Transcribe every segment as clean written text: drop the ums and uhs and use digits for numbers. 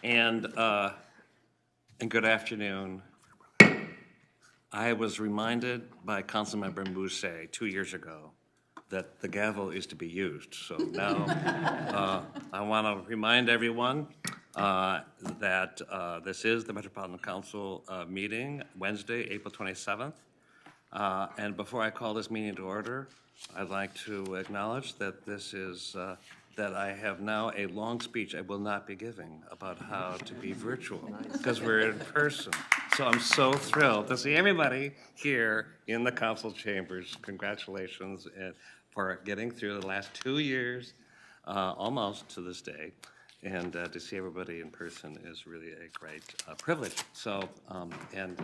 And good afternoon. I was reminded by Councilmember Mousse 2 years ago that the gavel is to be used. So now I want to remind everyone that this is the Metropolitan Council meeting, Wednesday, April 27th. And before I call this meeting to order, I'd like to acknowledge that this is that I have now a long speech I will not be giving about how to be virtual because we're in person. So I'm so thrilled to see everybody here in the council chambers. Congratulations for getting through the last 2 years, almost to this day. And to see everybody in person is really a great privilege. So, and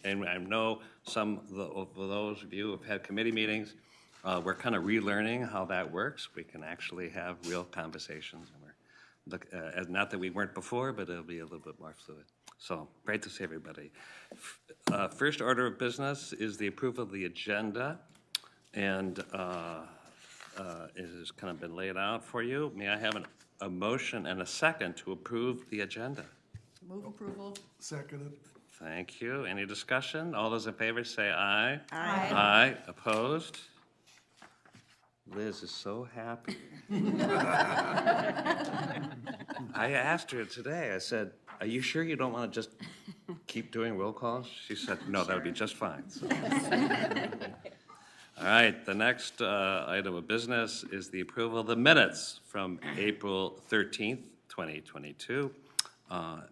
I know some of those of you who have had committee meetings, we're kind of relearning how that works. We can actually have real conversations, and we're not that we weren't before, but it'll be a little bit more fluid. So great to see everybody. First order of business is the approval of the agenda, and it has kind of been laid out for you. May I have a motion and a second to approve the agenda? Move approval. Seconded. Thank you. Any discussion? All those in favor say aye. Aye. Aye. Opposed? Liz is so happy. I asked her today, I said, are you sure you don't want to just keep doing roll calls? She said, no, that would be just fine. So. All right, the next item of business is the approval of the minutes from April 13th, 2022.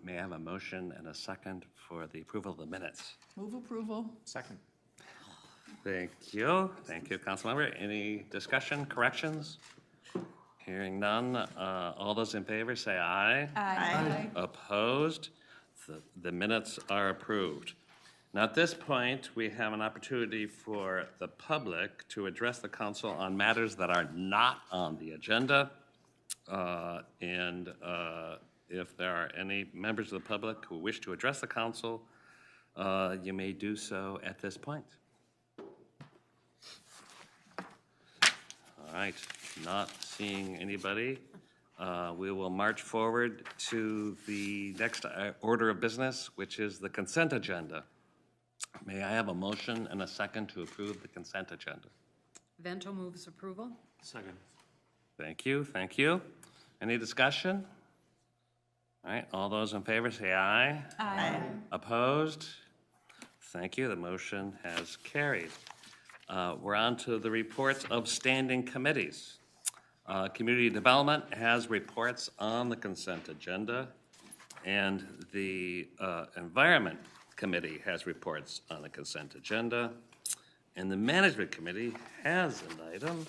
May I have a motion and a second for the approval of the minutes? Move approval. Second. Thank you. Thank you, Councilmember. Any discussion, corrections? Hearing none. All those in favor say aye. Aye. Opposed? The minutes are approved. Now, at this point, we have an opportunity for the public to address the council on matters that are not on the agenda. If there are any members of the public who wish to address the council, you may do so at this point. All right, not seeing anybody. We will march forward to the next order of business, which is the consent agenda. May I have a motion and a second to approve the consent agenda? Vento moves approval. Second. Thank you, thank you. Any discussion? All right, all those in favor say aye. Aye. Opposed? Thank you, the motion has carried. We're on to the reports of standing committees. Community Development has reports on the consent agenda, and the Environment Committee has reports on the consent agenda, and the Management Committee has an item.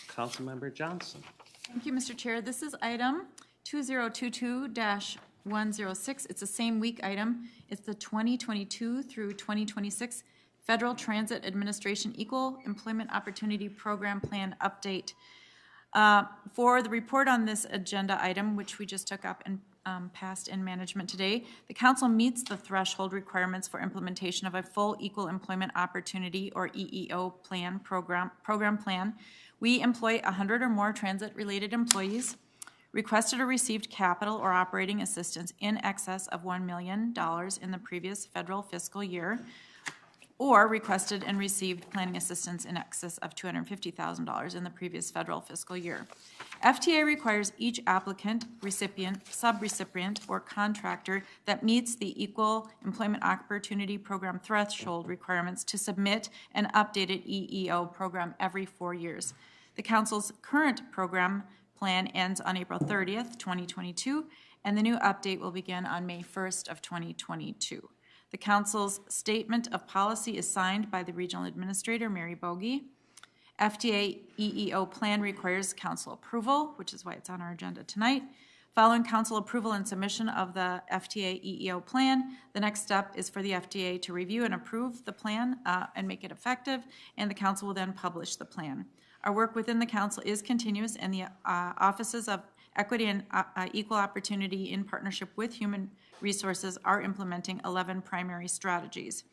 Councilmember Johnson. Thank you, Mr. Chair. This is item 2022-106. It's a same week item. It's the 2022 through 2026 Federal Transit Administration Equal Employment Opportunity Program Plan Update. For the report on this agenda item, which we just took up and passed in management today, the council meets the threshold requirements for implementation of a full equal employment opportunity or EEO program plan. We employ 100 or more transit-related employees, requested or received capital or operating assistance in excess of $1 million in the previous federal fiscal year, or requested and received planning assistance in excess of $250,000 in the previous federal fiscal year. FTA requires each applicant, recipient, subrecipient, or contractor that meets the Equal Employment Opportunity Program threshold requirements to submit an updated EEO program every 4 years. The Council's current program plan ends on April 30th, 2022, and the new update will begin on May 1st of 2022. The Council's statement of policy is signed by the Regional Administrator, Mary Bogie. FTA EEO plan requires Council approval, which is why it's on our agenda tonight. Following Council approval and submission of the FTA EEO plan, the next step is for the FTA to review and approve the plan and make it effective, and the Council will then publish the plan. Our work within the Council is continuous, and the offices of Equity and Equal Opportunity in partnership with Human Resources are implementing 11 primary strategies.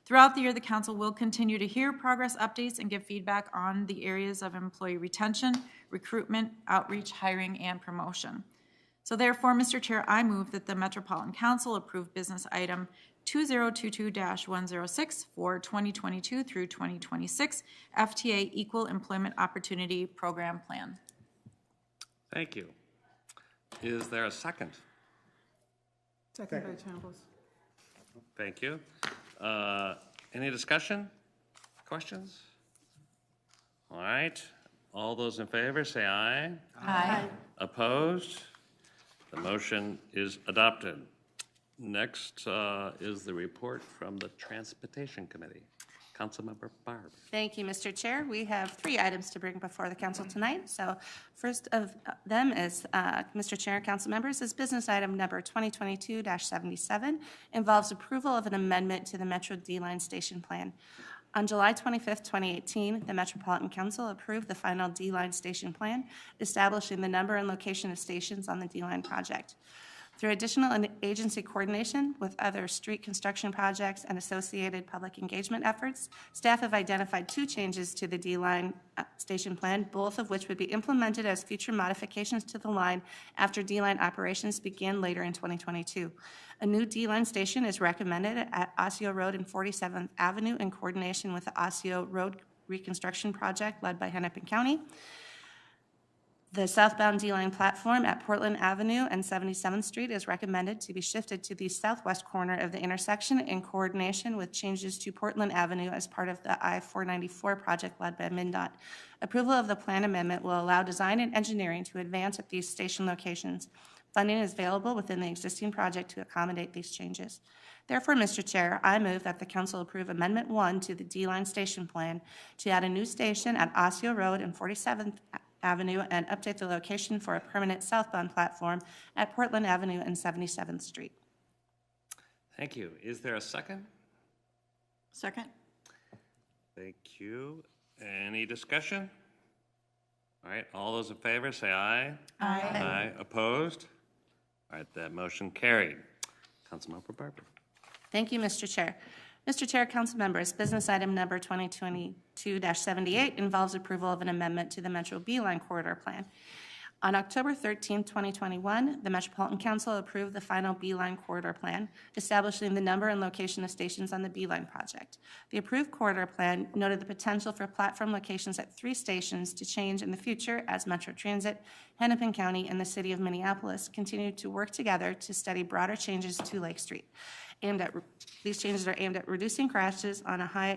Throughout the year, the council will continue to hear progress updates and give feedback on the areas of employee retention, recruitment, outreach, hiring, and promotion. So therefore, Mr. Chair, I move that the Metropolitan Council approve business item 2022-106 for 2022 through 2026 FTA Equal Employment Opportunity Program Plan. Thank you. Is there a second? Second by Chambliss. Thank you. Any discussion? Questions? All right. All those in favor, say aye. Aye. Opposed? The motion is adopted. Next is the report from the Transportation Committee. Councilmember Barb. Thank you, Mr. Chair. We have 3 items to bring before the council tonight. So first of them is, Mr. Chair and council members, is business item number 2022-77, involves approval of an amendment to the Metro D-Line Station Plan. On July 25th, 2018, the Metropolitan Council approved the final D-Line Station Plan, establishing the number and location of stations on the D-Line project. Through additional agency coordination with other street construction projects and associated public engagement efforts, staff have identified 2 changes to the D-Line station plan, both of which would be implemented as future modifications to the line after D-Line operations begin later in 2022. A new D-Line station is recommended at Osseo Road and 47th Avenue in coordination with the Osseo Road reconstruction project led by Hennepin County. The southbound D-Line platform at Portland Avenue and 77th Street is recommended to be shifted to the southwest corner of the intersection in coordination with changes to Portland Avenue as part of the I-494 project led by MnDOT. Approval of the plan amendment will allow design and engineering to advance at these station locations. Funding is available within the existing project to accommodate these changes. Therefore, Mr. Chair, I move that the council approve Amendment 1 to the D-Line station plan to add a new station at Osseo Road and 47th Avenue and update the location for a permanent southbound platform at Portland Avenue and 77th Street. Thank you. Is there a second? Second. Thank you. Any discussion? All right, all those in favor, say aye. Aye. Aye. Opposed? All right, that motion carried. Councilmember Barber. Thank you, Mr. Chair. Mr. Chair, council members, business item number 2022-78 involves approval of an amendment to the Metro B-Line Corridor Plan. On October 13, 2021, the Metropolitan Council approved the final B-Line Corridor Plan, establishing the number and location of stations on the B-Line project. The approved corridor plan noted the potential for platform locations at 3 stations to change in the future as Metro Transit, Hennepin County, and the City of Minneapolis continue to work together to study broader changes to Lake Street. These changes are aimed at reducing crashes on a high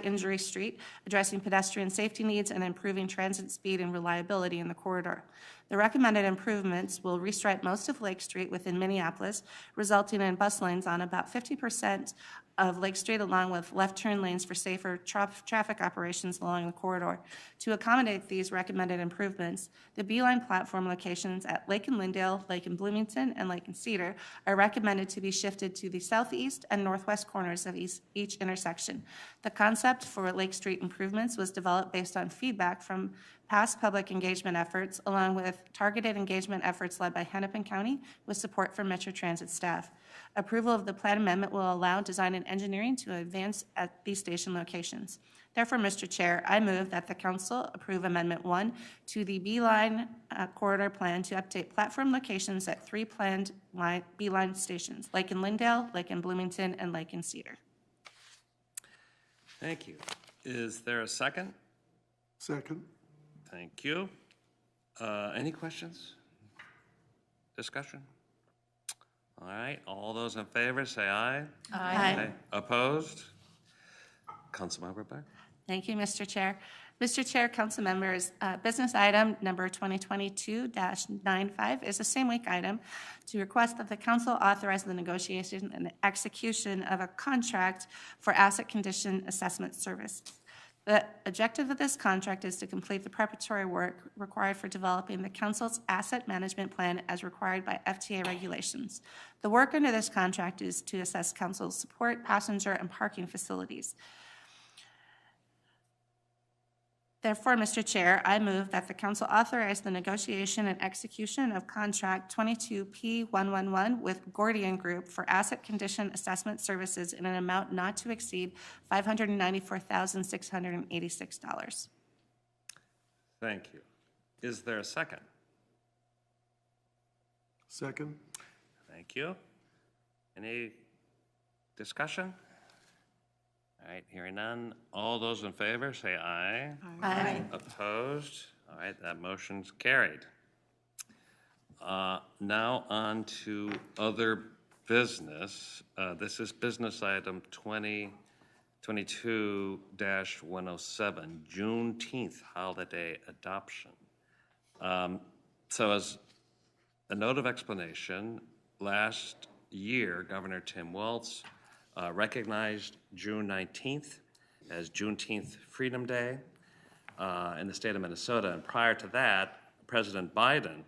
injury street, addressing pedestrian safety needs, and improving transit speed and reliability in the corridor. The recommended improvements will restripe most of Lake Street within Minneapolis, resulting in bus lanes on about 50% of Lake Street, along with left turn lanes for safer traffic operations along the corridor. To accommodate these recommended improvements, the B-Line platform locations at Lake and Lyndale, Lake and Bloomington, and Lake and Cedar are recommended to be shifted to the southeast and northwest corners of each intersection. The concept for Lake Street improvements was developed based on feedback from past public engagement efforts, along with targeted engagement efforts led by Hennepin County with support from Metro Transit staff. Approval of the plan amendment will allow design and engineering to advance at these station locations. Therefore, Mr. Chair, I move that the council approve Amendment 1 to the B-Line corridor plan to update platform locations at 3 planned B-Line stations, Lake and Lyndale, Lake and Bloomington, and Lake and Cedar. Thank you. Is there a second? Second. Thank you. Any questions? Discussion? All right, all those in favor, say aye. Aye. Opposed? Councilmember Beck. Thank you, Mr. Chair. Mr. Chair, council members, business item number 2022-95 is a same week item to request that the council authorize the negotiation and execution of a contract for asset condition assessment service. The objective of this contract is to complete the preparatory work required for developing the council's asset management plan as required by FTA regulations. The work under this contract is to assess council's support, passenger, and parking facilities. Therefore, Mr. Chair, I move that the council authorize the negotiation and execution of contract 22P111 with Gordian Group for asset condition assessment services in an amount not to exceed $594,686. Thank you. Is there a second? Second. Thank you. Any discussion? All right, hearing none. All those in favor, say aye. Aye. Opposed? All right, that motion's carried. Now on to other business. This is business item 2022-107, Juneteenth holiday adoption. So as a note of explanation, last year, Governor Tim Walz recognized June 19th as Juneteenth Freedom Day in the state of Minnesota. And prior to that, President Biden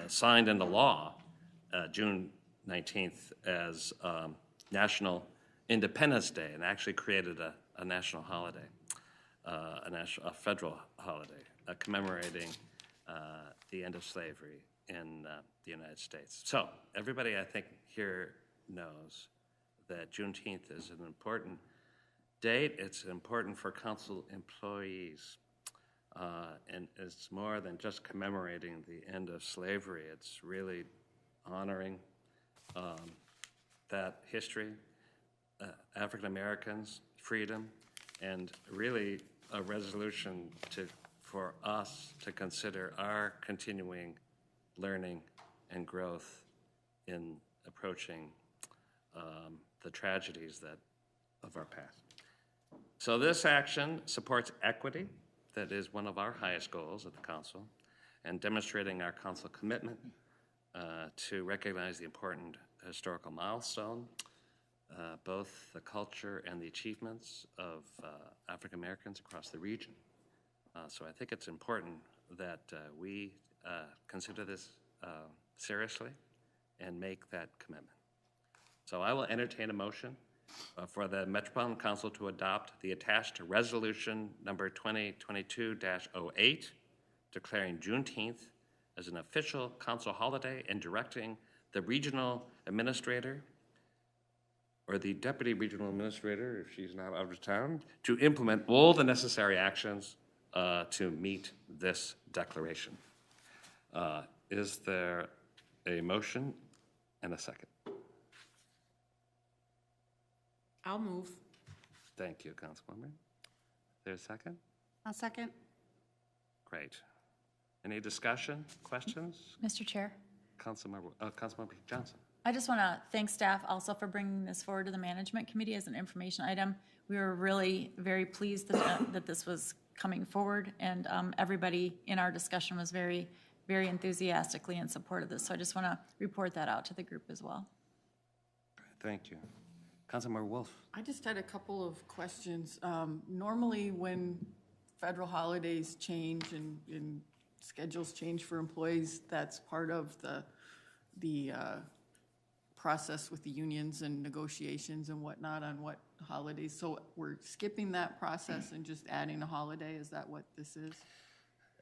signed into law June 19th as National Independence Day and actually created a national holiday, a federal holiday commemorating the end of slavery in the United States. So everybody, I think, here knows that Juneteenth is an important date. It's important for council employees. And it's more than just commemorating the end of slavery. It's really honoring that history, African Americans, freedom, and really a resolution for us to consider our continuing learning and growth in approaching the tragedies of our past. So this action supports equity, that is one of our highest goals at the council, and demonstrating our council commitment to recognize the important historical milestone, both the culture and the achievements of African Americans across the region. So I think it's important that we consider this seriously and make that commitment. So I will entertain a motion for the Metropolitan Council to adopt the attached resolution number 2022-08, declaring Juneteenth as an official council holiday and directing the regional administrator or the deputy regional administrator, if she's not out of town, to implement all the necessary actions to meet this declaration. Is there a motion and a second? I'll move. Thank you, Councilwoman. Is there a second? I'll second. Great. Any discussion, questions? Mr. Chair, Councilmember Johnson. I just want to thank staff also for bringing this forward to the Management Committee as an information item. We were really very pleased that this was coming forward, and everybody in our discussion was very, very enthusiastically in support of this. So I just want to report that out to the group as well. Thank you. Councilmember Wolf. I just had a couple of questions. Normally, when federal holidays change and schedules change for employees, that's part of the process with the unions and negotiations and whatnot on what holidays. So we're skipping that process and just adding a holiday? Is that what this is?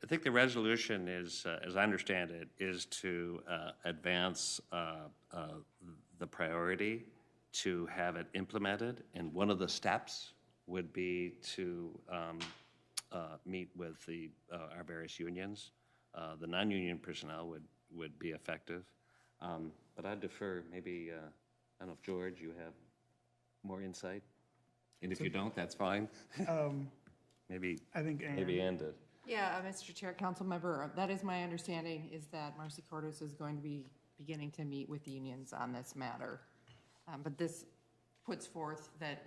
I think the resolution is, as I understand it, is to advance the priority to have it implemented, and one of the steps would be to meet with our various unions. The non-union personnel would be effective, but I'd defer maybe, I don't know if George, you have more insight, and if you don't, that's fine. Maybe I think Ann. maybe Ann did. Yeah, Mr. Chair, council member, that is my understanding, is that Marcy Cordes is going to be beginning to meet with unions on this matter. But this puts forth that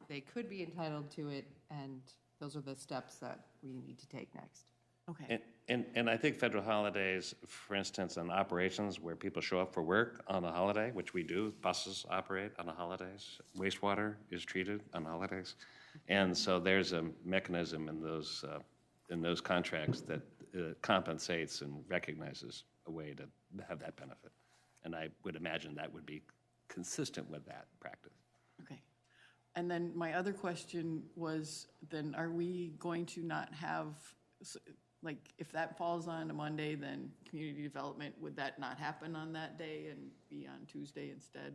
they could be entitled to it, and those are the steps that we need to take next. Okay. And I think federal holidays, for instance, in operations where people show up for work on a holiday, which we do, buses operate on the holidays, wastewater is treated on holidays. And so there's a mechanism in those contracts that compensates and recognizes a way to have that benefit. And I would imagine that would be consistent with that practice. Okay. And then my other question was, then are we going to not have, like, if that falls on a Monday, then community development, would that not happen on that day and be on Tuesday instead?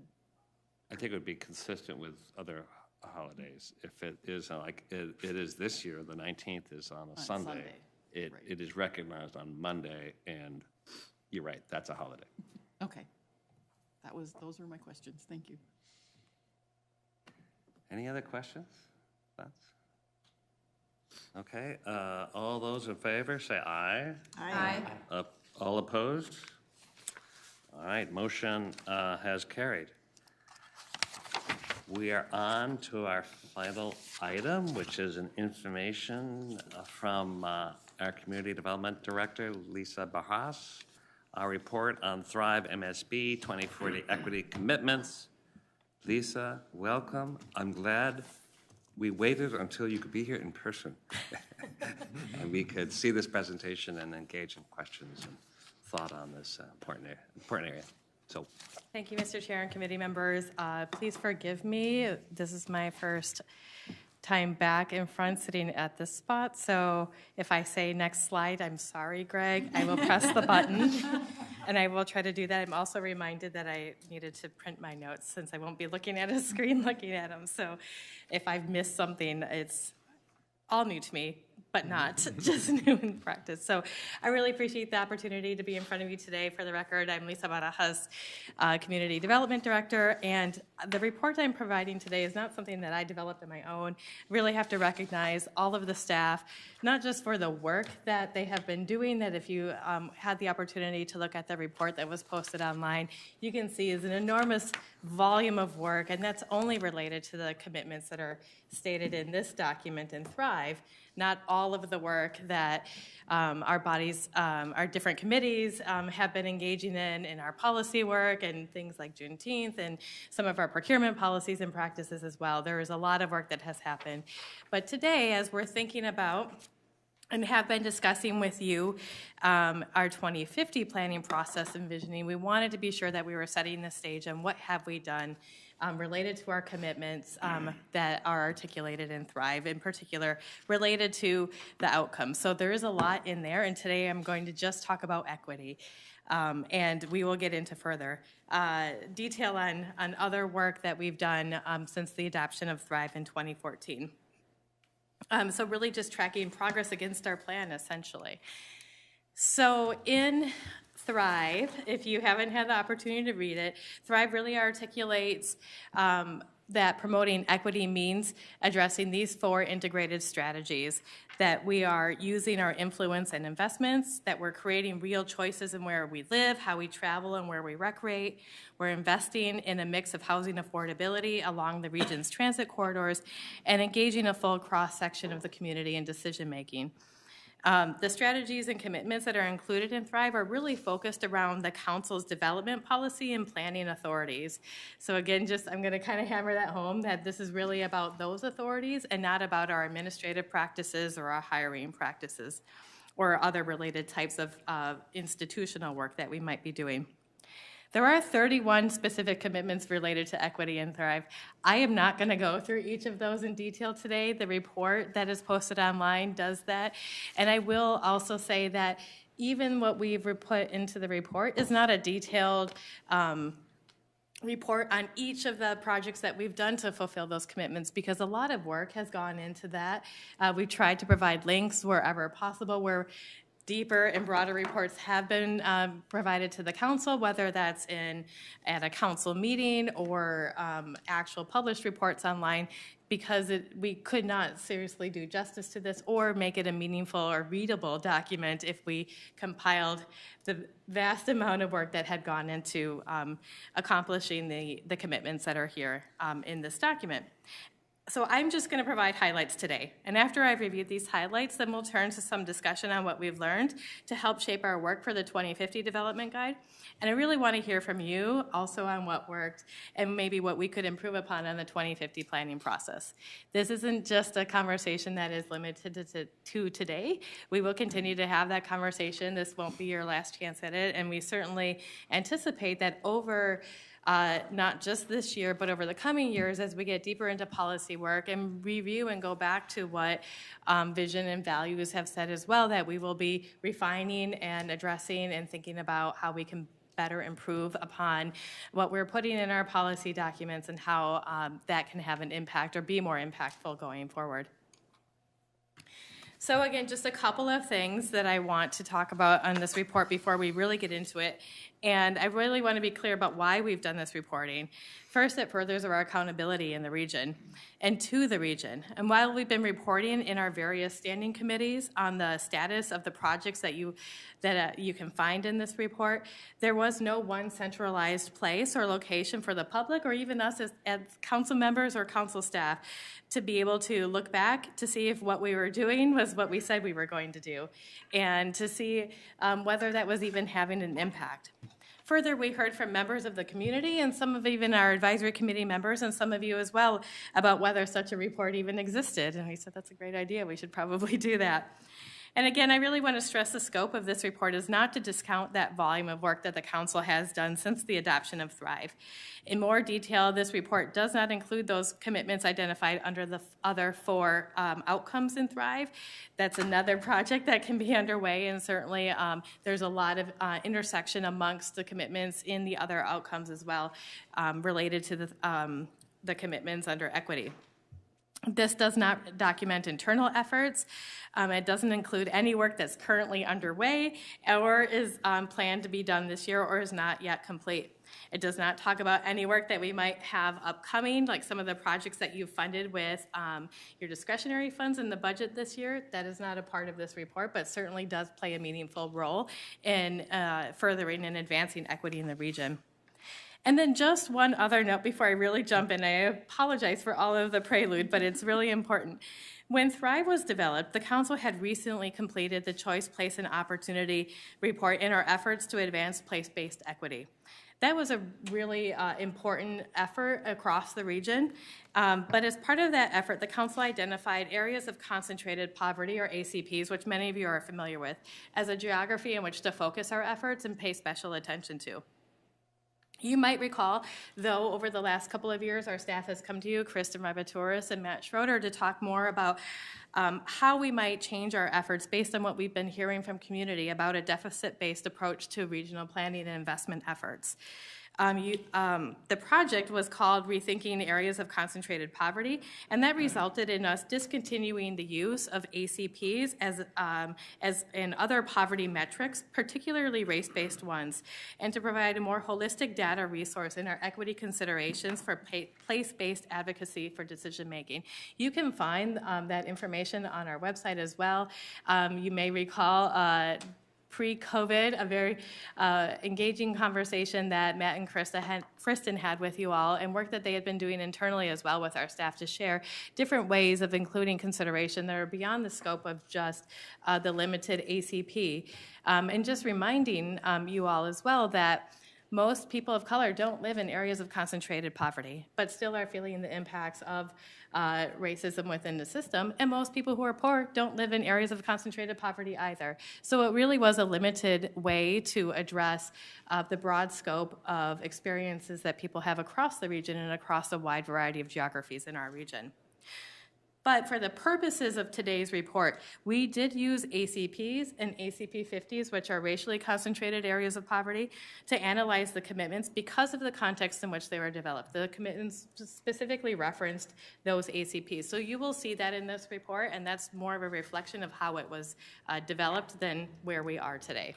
I think it would be consistent with other holidays. If it is like it is this year, the 19th is on a Sunday. Sunday, right. It is recognized on Monday, and you're right, that's a holiday. Okay. Those were my questions. Thank you. Any other questions? Thoughts? Okay, all those in favor, say aye. Aye. All opposed? All right, motion has carried. We are on to our final item, which is an information from our Community Development Director, Lisa Barras, our report on Thrive MSB 2040 equity commitments. Lisa, welcome. I'm glad we waited until you could be here in person and we could see this presentation and engage in questions and thought on this important area. So, thank you, Mr. Chair and committee members. Please forgive me. This is my first time back in front sitting at this spot. So if I say next slide, I'm sorry, Greg. I will press the button and I will try to do that. I'm also reminded that I needed to print my notes since I won't be looking at a screen looking at them. So if I've missed something, it's all new to me, but not just new in practice. So I really appreciate the opportunity to be in front of you today. For the record, I'm Lisa Barajas, Community Development Director, and the report I'm providing today is not something that I developed on my own. I really have to recognize all of the staff, not just for the work that they have been doing, that if you had the opportunity to look at the report that was posted online, you can see is an enormous volume of work, and that's only related to the commitments that are stated in this document in Thrive, not all of the work that our bodies, our different committees have been engaging in our policy work and things like Juneteenth and some of our procurement policies and practices as well. There is a lot of work that has happened. But today, as we're thinking about and have been discussing with you our 2050 planning process and visioning, we wanted to be sure that we were setting the stage on what have we done related to our commitments that are articulated in Thrive, in particular related to the outcomes. So there is a lot in there, and today I'm going to just talk about equity, and we will get into further detail on other work that we've done since the adoption of Thrive in 2014. So really just tracking progress against our plan, essentially. So in Thrive, if you haven't had the opportunity to read it, Thrive really articulates that promoting equity means addressing these 4 integrated strategies, that we are using our influence and investments, that we're creating real choices in where we live, how we travel, and where we recreate. We're investing in a mix of housing affordability along the region's transit corridors and engaging a full cross-section of the community in decision-making. The strategies and commitments that are included in Thrive are really focused around the council's development policy and planning authorities. So again, I'm going to kind of hammer that home, that this is really about those authorities and not about our administrative practices or our hiring practices or other related types of institutional work that we might be doing. There are 31 specific commitments related to equity in Thrive. I am not going to go through each of those in detail today. The report that is posted online does that. And I will also say that even what we've put into the report is not a detailed report on each of the projects that we've done to fulfill those commitments, because a lot of work has gone into that. We've tried to provide links wherever possible, where deeper and broader reports have been provided to the council, whether that's at a council meeting or actual published reports online, because we could not seriously do justice to this or make it a meaningful or readable document if we compiled the vast amount of work that had gone into accomplishing the commitments that are here in this document. So I'm just going to provide highlights today. And after I've reviewed these highlights, then we'll turn to some discussion on what we've learned to help shape our work for the 2050 Development Guide. And I really want to hear from you also on what worked and maybe what we could improve upon on the 2050 planning process. This isn't just a conversation that is limited to today. We will continue to have that conversation. This won't be your last chance at it. And we certainly anticipate that over not just this year, but over the coming years as we get deeper into policy work and review and go back to what vision and values have said as well, that we will be refining and addressing and thinking about how we can better improve upon what we're putting in our policy documents and how that can have an impact or be more impactful going forward. So again, just a couple of things that I want to talk about on this report before we really get into it. And I really want to be clear about why we've done this reporting. First, it furthers our accountability in the region and to the region. And while we've been reporting in our various standing committees on the status of the projects that you can find in this report, there was no one centralized place or location for the public or even us as council members or council staff to be able to look back to see if what we were doing was what we said we were going to do and to see whether that was even having an impact. Further, we heard from members of the community and some of even our advisory committee members and some of you as well about whether such a report even existed. And we said, that's a great idea. We should probably do that. And again, I really want to stress the scope of this report is not to discount that volume of work that the council has done since the adoption of Thrive. In more detail, this report does not include those commitments identified under the other 4 outcomes in Thrive. That's another project that can be underway, and certainly there's a lot of intersection amongst the commitments in the other outcomes as well related to the commitments under equity. This does not document internal efforts. It doesn't include any work that's currently underway or is planned to be done this year or is not yet complete. It does not talk about any work that we might have upcoming, like some of the projects that you've funded with your discretionary funds in the budget this year. That is not a part of this report, but certainly does play a meaningful role in furthering and advancing equity in the region. And then just one other note before I really jump in. I apologize for all of the prelude, but it's really important. When Thrive was developed, the council had recently completed the Choice, Place, and Opportunity report in our efforts to advance place-based equity. That was a really important effort across the region. But as part of that effort, the council identified areas of concentrated poverty, or ACPs, which many of you are familiar with, as a geography in which to focus our efforts and pay special attention to. You might recall, though, over the last couple of years, our staff has come to you, Kristen Rabaturis and Matt Schroeder, to talk more about how we might change our efforts based on what we've been hearing from community about a deficit-based approach to regional planning and investment efforts. The project was called Rethinking Areas of Concentrated Poverty, and that resulted in us discontinuing the use of ACPs as in other poverty metrics, particularly race-based ones, and to provide a more holistic data resource in our equity considerations for place-based advocacy for decision-making. You can find that information on our website as well. You may recall pre-COVID, a very engaging conversation that Matt and Kristen had with you all, and work that they had been doing internally as well with our staff to share different ways of including consideration that are beyond the scope of just the limited ACP. And just reminding you all as well that most people of color don't live in areas of concentrated poverty, but still are feeling the impacts of racism within the system. And most people who are poor don't live in areas of concentrated poverty either. So it really was a limited way to address the broad scope of experiences that people have across the region and across a wide variety of geographies in our region. But for the purposes of today's report, we did use ACPs and ACP 50s, which are racially concentrated areas of poverty, to analyze the commitments because of the context in which they were developed. The commitments specifically referenced those ACPs. So you will see that in this report, and that's more of a reflection of how it was developed than where we are today.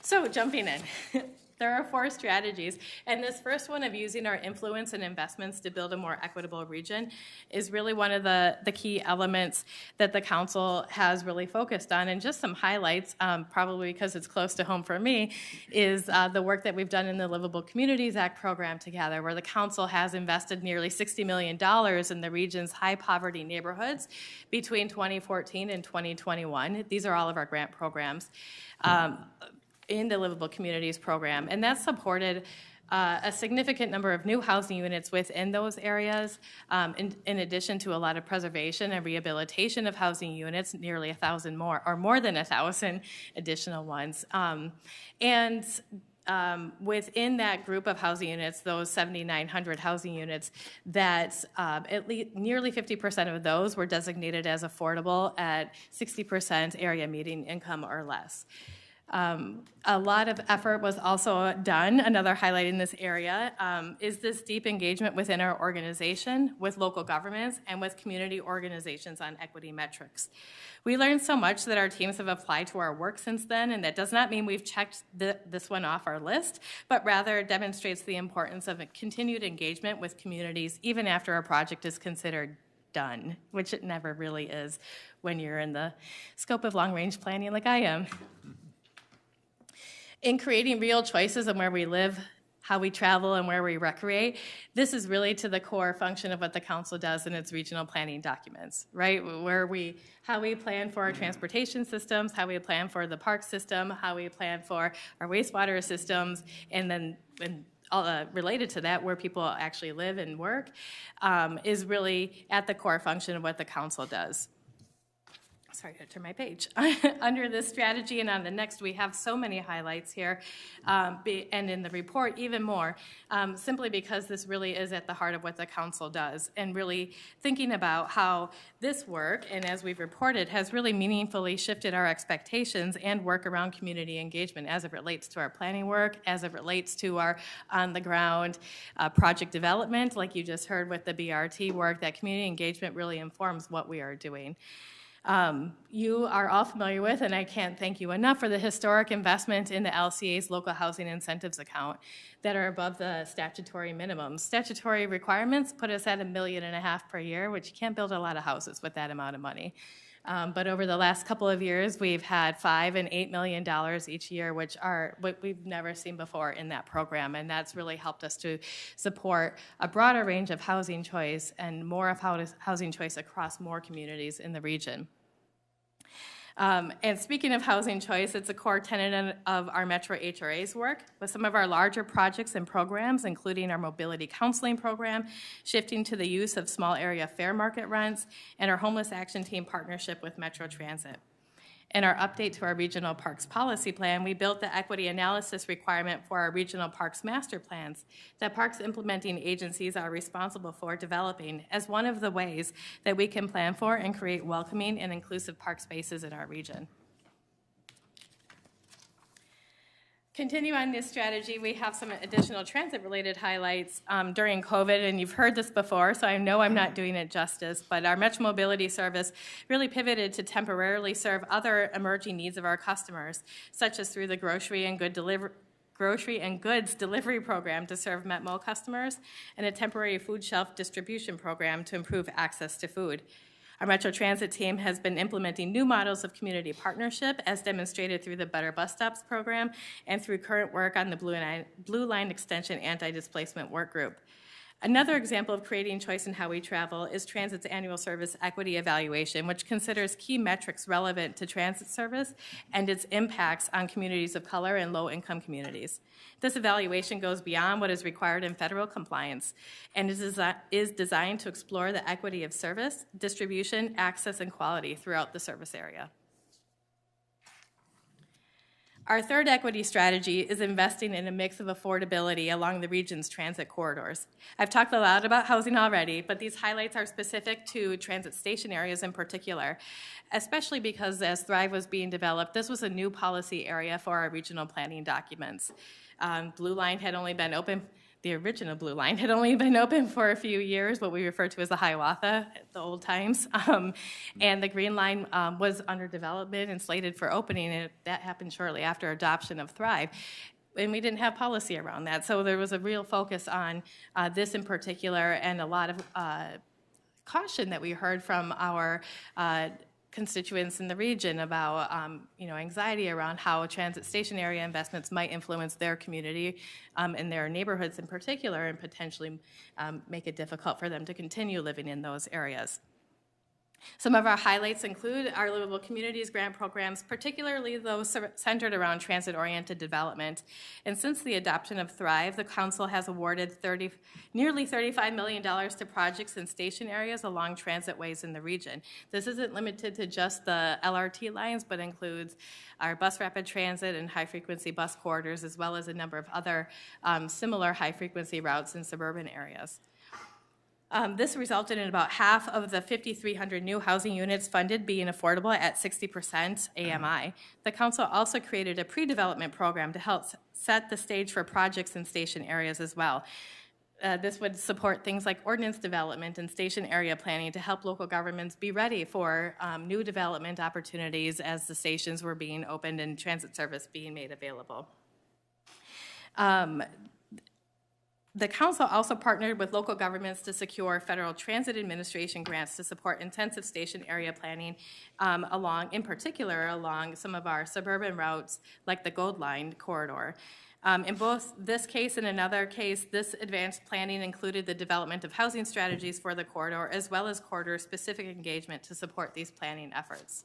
So jumping in. There are 4 strategies, and this first one of using our influence and investments to build a more equitable region is really one of the key elements that the council has really focused on. And just some highlights, probably because it's close to home for me, is the work that we've done in the Livable Communities Act program together, where the council has invested nearly $60 million in the region's high poverty neighborhoods between 2014 and 2021. These are all of our grant programs. In the Livable Communities program, and that supported a significant number of new housing units within those areas, in addition to a lot of preservation and rehabilitation of housing units, nearly 1,000 more, or more than 1,000 additional ones. And within that group of housing units, those 7,900 housing units, that at least nearly 50% of those were designated as affordable at 60% area median income or less. A lot of effort was also done. Another highlight in this area is this deep engagement within our organization, with local governments, and with community organizations on equity metrics. We learned so much that our teams have applied to our work since then, and that does not mean we've checked this one off our list, but rather demonstrates the importance of a continued engagement with communities even after a project is considered done, which it never really is when you're in the scope of long-range planning like I am. In creating real choices on where we live, how we travel, and where we recreate, this is really to the core function of what the council does in its regional planning documents, right? How we plan for our transportation systems, how we plan for the park system, how we plan for our wastewater systems, and then related to that, where people actually live and work, is really at the core function of what the council does. Sorry to turn my page. Under this strategy and on the next, we have so many highlights here, and in the report even more, simply because this really is at the heart of what the council does, and really thinking about how this work, and as we've reported, has really meaningfully shifted our expectations and work around community engagement as it relates to our planning work, as it relates to our on-the-ground project development, like you just heard with the BRT work. That community engagement really informs what we are doing. You are all familiar with, and I can't thank you enough for the historic investment in the LCA's local housing incentives account that are above the statutory minimums. Statutory requirements put us at $1.5 million per year, which you can't build a lot of houses with that amount of money. But over the last couple of years, we've had $5 and $8 million each year, which are what we've never seen before in that program. And that's really helped us to support a broader range of housing choice and more of housing choice across more communities in the region. And speaking of housing choice, it's a core tenet of our Metro HRA's work, with some of our larger projects and programs, including our mobility counseling program, shifting to the use of small area fair market rents, and our homeless action team partnership with Metro Transit. In our update to our regional parks policy plan, we built the equity analysis requirement for our regional parks master plans that parks implementing agencies are responsible for developing as one of the ways that we can plan for and create welcoming and inclusive park spaces in our region. Continue on this strategy, we have some additional transit-related highlights during COVID, and you've heard this before, so I know I'm not doing it justice, but our Metro Mobility Service really pivoted to temporarily serve other emerging needs of our customers, such as through the grocery and goods delivery program to serve MetMo customers, and a temporary food shelf distribution program to improve access to food. Our Metro Transit team has been implementing new models of community partnership, as demonstrated through the Better Bus Stops program and through current work on the Blue Line Extension Anti-Displacement Work Group. Another example of creating choice in how we travel is Transit's annual service equity evaluation, which considers key metrics relevant to transit service and its impacts on communities of color and low-income communities. This evaluation goes beyond what is required in federal compliance and is designed to explore the equity of service, distribution, access, and quality throughout the service area. Our third equity strategy is investing in a mix of affordability along the region's transit corridors. I've talked a lot about housing already, but these highlights are specific to transit station areas in particular, especially because as Thrive was being developed, this was a new policy area for our regional planning documents. Blue Line had only been open, the original Blue Line had only been open for a few years, what we refer to as the Hiawatha, the old times. And the Green Line was under development and slated for opening, and that happened shortly after adoption of Thrive. And we didn't have policy around that. So there was a real focus on this in particular, and a lot of caution that we heard from our constituents in the region about anxiety around how transit station area investments might influence their community and their neighborhoods in particular, and potentially make it difficult for them to continue living in those areas. Some of our highlights include our Livable Communities grant programs, particularly those centered around transit-oriented development. And since the adoption of Thrive, the Council has awarded nearly $35 million to projects in station areas along transitways in the region. This isn't limited to just the LRT lines, but includes our bus rapid transit and high-frequency bus corridors, as well as a number of other similar high-frequency routes in suburban areas. This resulted in about half of the 5,300 new housing units funded being affordable at 60% AMI. The council also created a pre-development program to help set the stage for projects in station areas as well. This would support things like ordinance development and station area planning to help local governments be ready for new development opportunities as the stations were being opened and transit service being made available. The council also partnered with local governments to secure Federal Transit Administration grants to support intensive station area planning in particular along some of our suburban routes like the Gold Line corridor. In both this case and another case, this advanced planning included the development of housing strategies for the corridor as well as corridor-specific engagement to support these planning efforts.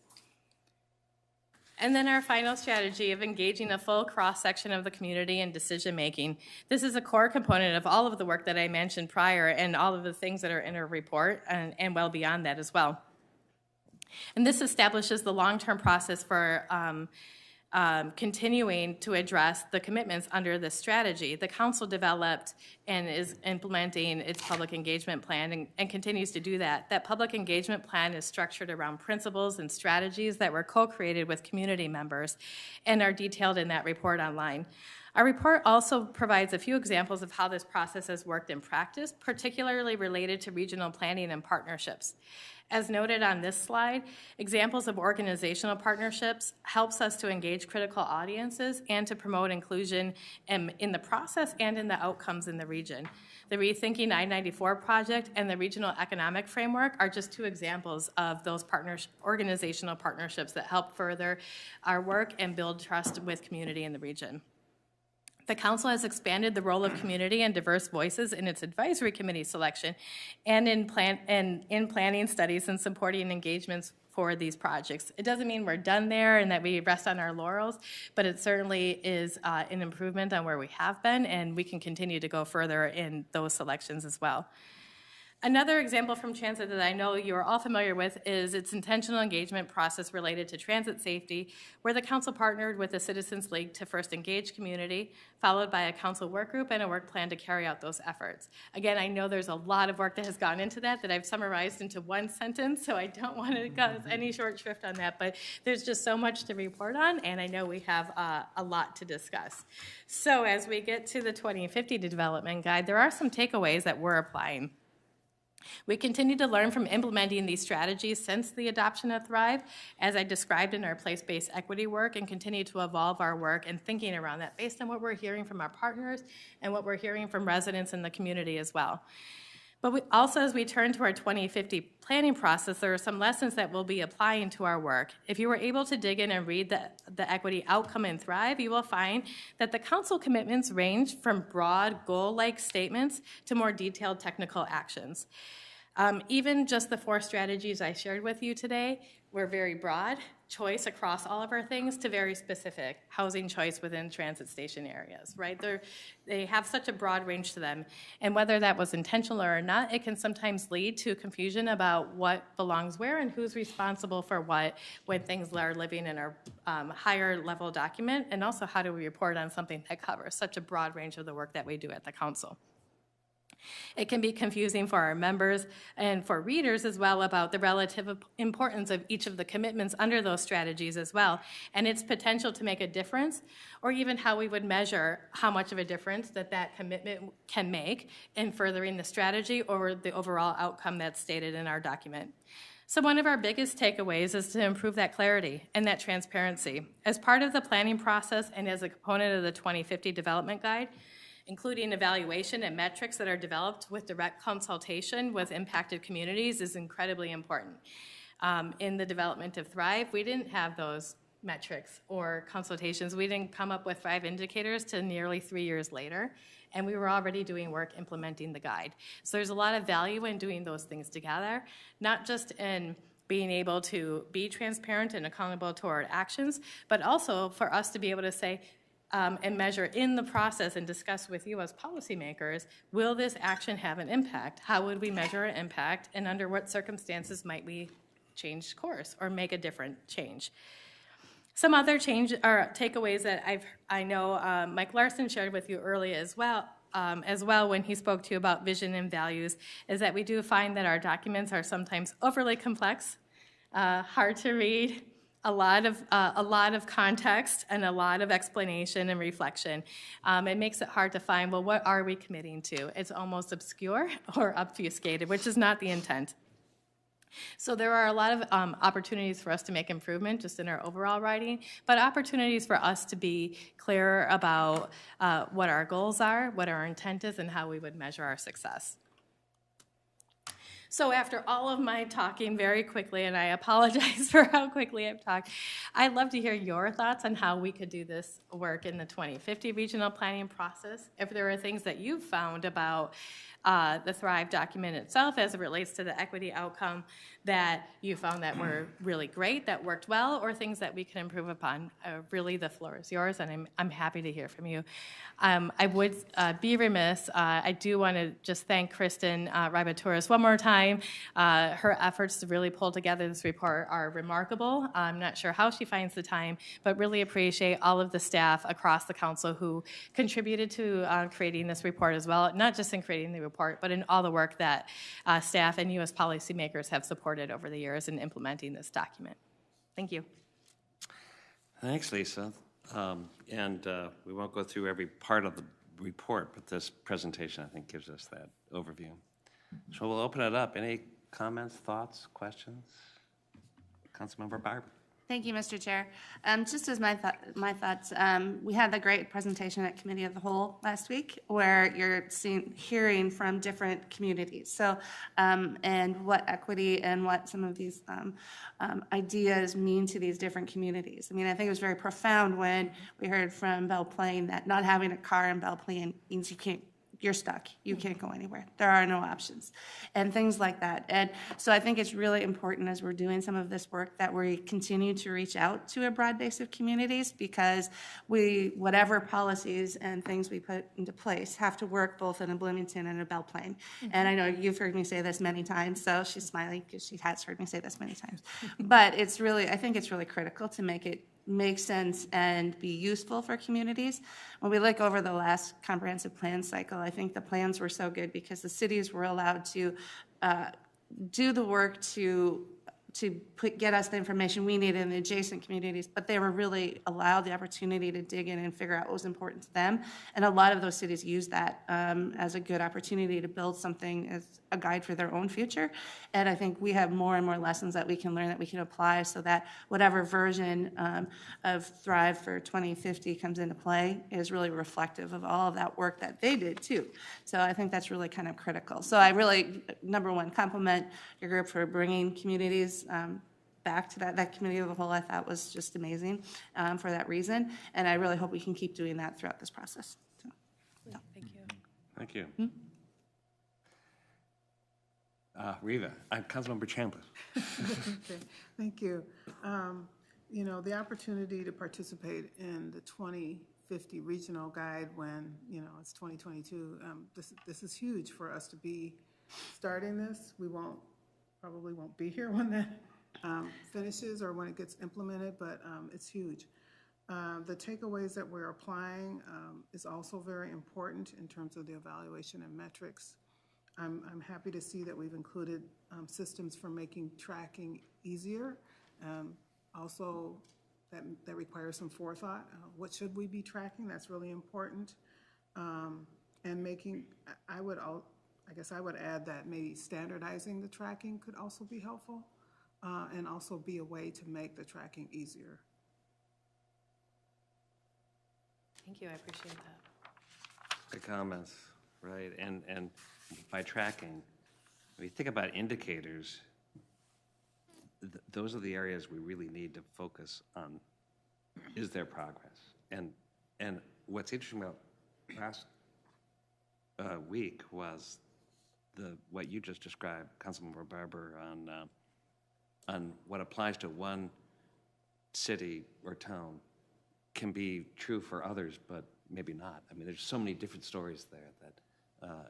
And then our final strategy of engaging a full cross-section of the community in decision-making. This is a core component of all of the work that I mentioned prior and all of the things that are in our report and well beyond that as well. And this establishes the long-term process for continuing to address the commitments under this strategy. The council developed and is implementing its public engagement plan and continues to do that. That public engagement plan is structured around principles and strategies that were co-created with community members and are detailed in that report online. Our report also provides a few examples of how this process has worked in practice, particularly related to regional planning and partnerships. As noted on this slide, examples of organizational partnerships helps us to engage critical audiences and to promote inclusion in the process and in the outcomes in the region. The Rethinking I-94 project and the Regional Economic Framework are just two examples of those organizational partnerships that help further our work and build trust with community in the region. The council has expanded the role of community and diverse voices in its advisory committee selection and in planning studies and supporting engagements for these projects. It doesn't mean we're done there and that we rest on our laurels, but it certainly is an improvement on where we have been, and we can continue to go further in those selections as well. Another example from transit that I know you're all familiar with is its intentional engagement process related to transit safety, where the council partnered with the Citizens League to first engage community, followed by a council work group and a work plan to carry out those efforts. Again, I know there's a lot of work that has gone into that I've summarized into one sentence, so I don't want to cause any short shrift on that, but there's just so much to report on, and I know we have a lot to discuss. So as we get to the 2050 Development Guide, there are some takeaways that we're applying. We continue to learn from implementing these strategies since the adoption of Thrive, as I described in our place-based equity work, and continue to evolve our work and thinking around that based on what we're hearing from our partners and what we're hearing from residents in the community as well. But also, as we turn to our 2050 planning process, there are some lessons that we'll be applying to our work. If you were able to dig in and read the equity outcome in Thrive, you will find that the council commitments range from broad goal-like statements to more detailed technical actions. Even just the 4 strategies I shared with you today were very broad, choice across all of our things, to very specific housing choice within transit station areas, right? They have such a broad range to them. And whether that was intentional or not, it can sometimes lead to confusion about what belongs where and who's responsible for what when things are living in our higher level document, and also how do we report on something that covers such a broad range of the work that we do at the council. It can be confusing for our members and for readers as well about the relative importance of each of the commitments under those strategies as well, and its potential to make a difference, or even how we would measure how much of a difference that commitment can make in furthering the strategy or the overall outcome that's stated in our document. So one of our biggest takeaways is to improve that clarity and that transparency. As part of the planning process and as a component of the 2050 Development Guide, including evaluation and metrics that are developed with direct consultation with impacted communities is incredibly important. In the development of Thrive, we didn't have those metrics or consultations. We didn't come up with 5 indicators till nearly 3 years later, and we were already doing work implementing the guide. So there's a lot of value in doing those things together, not just in being able to be transparent and accountable to our actions, but also for us to be able to say, and measure in the process and discuss with you as policymakers, will this action have an impact? How would we measure an impact, and under what circumstances might we change course or make a different change? Some other change or takeaways that I know Mike Larson shared with you earlier as well when he spoke to you about vision and values, is that we do find that our documents are sometimes overly complex, hard to read, a lot of context and a lot of explanation and reflection. It makes it hard to find, well, what are we committing to? It's almost obscure or obfuscated, which is not the intent. So there are a lot of opportunities for us to make improvement just in our overall writing, but opportunities for us to be clearer about what our goals are, what our intent is, and how we would measure our success. So after all of my talking very quickly, and I apologize for how quickly I've talked, I'd love to hear your thoughts on how we could do this work in the 2050 regional planning process. If there are things that you've found about the Thrive document itself as it relates to the equity outcome that you found that were really great, that worked well, or things that we can improve upon. Really, the floor is yours, and I'm happy to hear from you. I would be remiss. I do want to just thank Kristen Rybaturas one more time. Her efforts to really pull together this report are remarkable. I'm not sure how she finds the time, but really appreciate all of the staff across the council who contributed to creating this report as well, not just in creating the report, but in all the work that staff and you as policymakers have supported over the years in implementing this document. Thank you. Thanks, Lisa. We won't go through every part of the report, but this presentation, I think, gives us that overview. So we'll open it up. Any comments, thoughts, questions? Councilmember Barber. Thank you, Mr. Chair. Just as my thoughts, we had the great presentation at Committee of the Whole last week where you're hearing from different communities. So, and what equity and what some of these ideas mean to these different communities. I mean, I think it was very profound when we heard from Belle Plaine that not having a car in Belle Plaine means you're stuck. You can't go anywhere. There are no options and things like that. And so I think it's really important as we're doing some of this work that we continue to reach out to a broad base of communities because whatever policies and things we put into place have to work both in a Bloomington and a Belle Plaine. And I know you've heard me say this many times, so she's smiling because she has heard me say this many times. But I think it's really critical to make it make sense and be useful for communities. When we look over the last comprehensive plan cycle, I think the plans were so good because the cities were allowed to do the work to get us the information we needed in the adjacent communities, but they were really allowed the opportunity to dig in and figure out what was important to them. And a lot of those cities use that as a good opportunity to build something as a guide for their own future. And I think we have more and more lessons that we can learn that we can apply so that whatever version of Thrive for 2050 comes into play is really reflective of all of that work that they did too. So I think that's really kind of critical. So I really, number one, compliment your group for bringing communities back to that Committee of the Whole. I thought was just amazing for that reason. And I really hope we can keep doing that throughout this process. So. Thank you. Thank you. Riva, Councilmember Chambliss. Okay, thank you. You know, the opportunity to participate in the 2050 regional guide when, you know, it's 2022, this is huge for us to be starting this. We probably won't be here when that finishes or when it gets implemented, but it's huge. The takeaways that we're applying is also very important in terms of the evaluation and metrics. I'm happy to see that we've included systems for making tracking easier. Also, that requires some forethought. What should we be tracking? That's really important. And making, I guess I would add that maybe standardizing the tracking could also be helpful and also be a way to make the tracking easier. Thank you. I appreciate that. Good comments, right? And by tracking, when you think about indicators, those are the areas we really need to focus on. Is there progress? And what's interesting about last week was what you just described, Councilmember Barber, on what applies to one city or town can be true for others, but maybe not. I mean, there's so many different stories there that,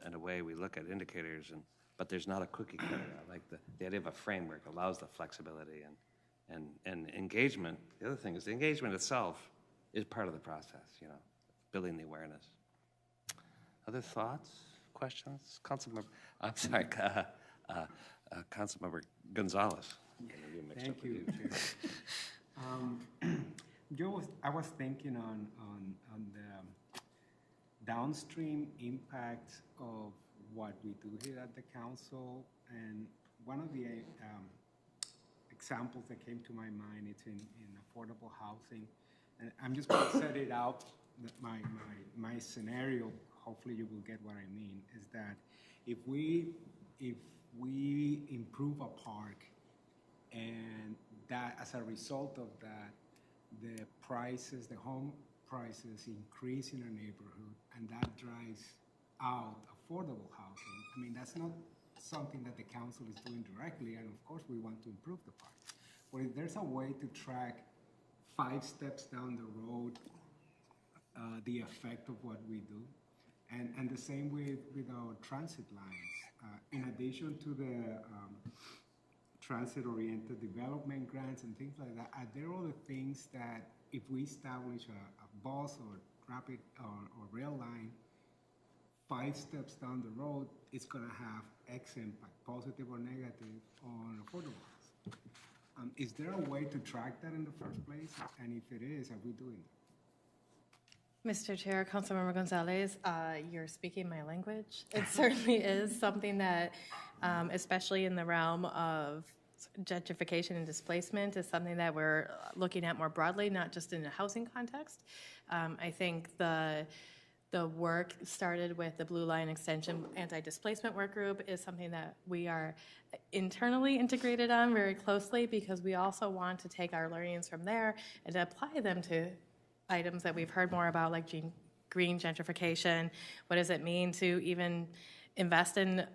in a way, we look at indicators, but there's not a cookie cutter. I like the idea of a framework allows the flexibility and engagement. The other thing is the engagement itself is part of the process, you know, building the awareness. Other thoughts, questions? Councilmember, I'm sorry, Councilmember Gonzalez. Thank you, Chair. I was thinking on the downstream impact of what we do here at the council, and one of the examples that came to my mind is in affordable housing, and I'm just going to set it out. That my scenario, hopefully you will get what I mean, is that if we improve a park, and that as a result of that, the prices, the home prices increase in a neighborhood, and that drives out affordable housing. I mean, that's not something that the council is doing directly, and of course we want to improve the park. But if there's a way to track 5 steps down the road the effect of what we do, and the same with our transit lines. In addition to the transit-oriented development grants and things like that, are there other things that if we establish a bus or rapid or rail line 5 steps down the road, it's going to have X impact, positive or negative, on affordable housing? Is there a way to track that in the first place? And if it is, are we doing it? Mr. Chair, Councilmember Gonzalez, you're speaking my language. It certainly is something that, especially in the realm of gentrification and displacement, is something that we're looking at more broadly, not just in a housing context. I think the work started with the Blue Line Extension Anti-Displacement Work Group is something that we are internally integrated on very closely, because we also want to take our learnings from there and apply them to items that we've heard more about, like green gentrification. What does it mean to even invest in,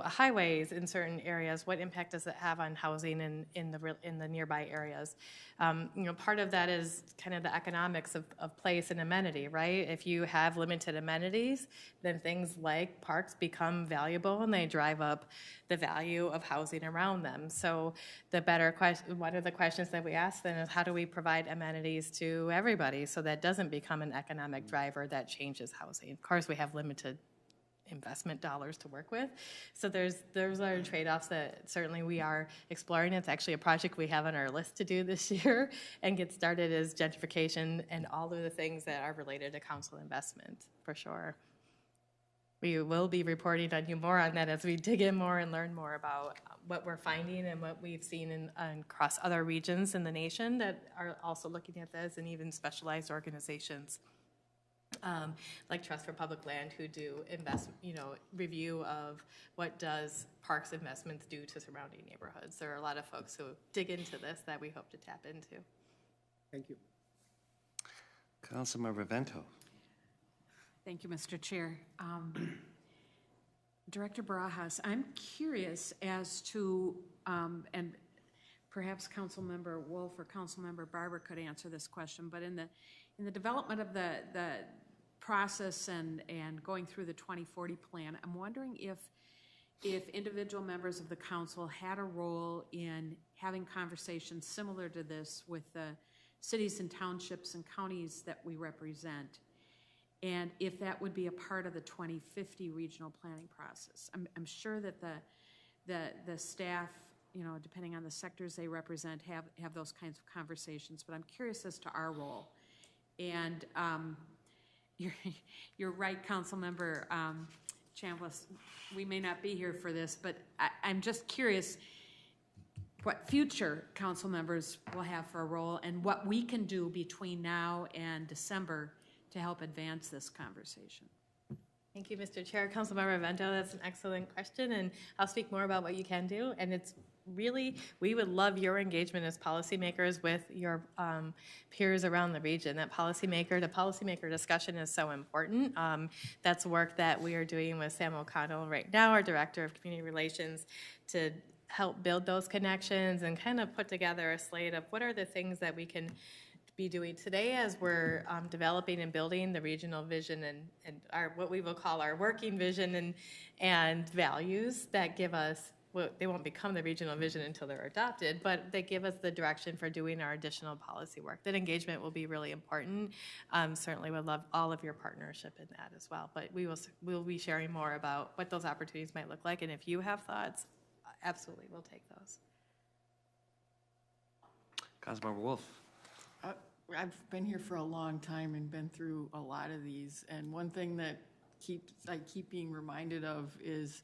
highways in certain areas? What impact does it have on housing in the nearby areas? Part of that is kind of the economics of place and amenity, right? If you have limited amenities, then things like parks become valuable and they drive up the value of housing around them. So one of the questions that we ask then is, how do we provide amenities to everybody so that doesn't become an economic driver that changes housing? Of course, we have limited investment dollars to work with. So those are trade-offs that certainly we are exploring. It's actually a project we have on our list to do this year and get started, is gentrification and all of the things that are related to council investment, for sure. We will be reporting on you more on that as we dig in more and learn more about what we're finding and what we've seen across other regions in the nation that are also looking at this, and even specialized organizations like Trust for Public Land, who do review of what does parks investments do to surrounding neighborhoods. There are a lot of folks who dig into this that we hope to tap into. Thank you. Councilmember Vento. Thank you, Mr. Chair. Director Barajas, I'm curious as to, and perhaps Councilmember Wolf or Councilmember Barber could answer this question, but in the development of the process and going through the 2040 plan, I'm wondering if individual members of the council had a role in having conversations similar to this with the cities and townships and counties that we represent, and if that would be a part of the 2050 regional planning process. I'm sure that the staff, depending on the sectors they represent, have those kinds of conversations, but I'm curious as to our role. And you're right, Councilmember Chambliss, we may not be here for this, but I'm just curious what future council members will have for a role and what we can do between now and December to help advance this conversation. Thank you, Mr. Chair. Councilmember Vento, that's an excellent question, and I'll speak more about what you can do. And it's really, we would love your engagement as policymakers with your peers around the region. That policymaker to policymaker discussion is so important. That's work that we are doing with Sam O'Connell right now, our Director of Community Relations, to help build those connections and kind of put together a slate of what are the things that we can be doing today as we're developing and building the regional vision and our, what we will call our working vision and values that give us, well, they won't become the regional vision until they're adopted, but they give us the direction for doing our additional policy work. That engagement will be really important. Certainly would love all of your partnership in that as well, but we'll be sharing more about what those opportunities might look like, and if you have thoughts, absolutely, we'll take those. Councilmember Wolf. I've been here for a long time and been through a lot of these, and one thing that I keep being reminded of is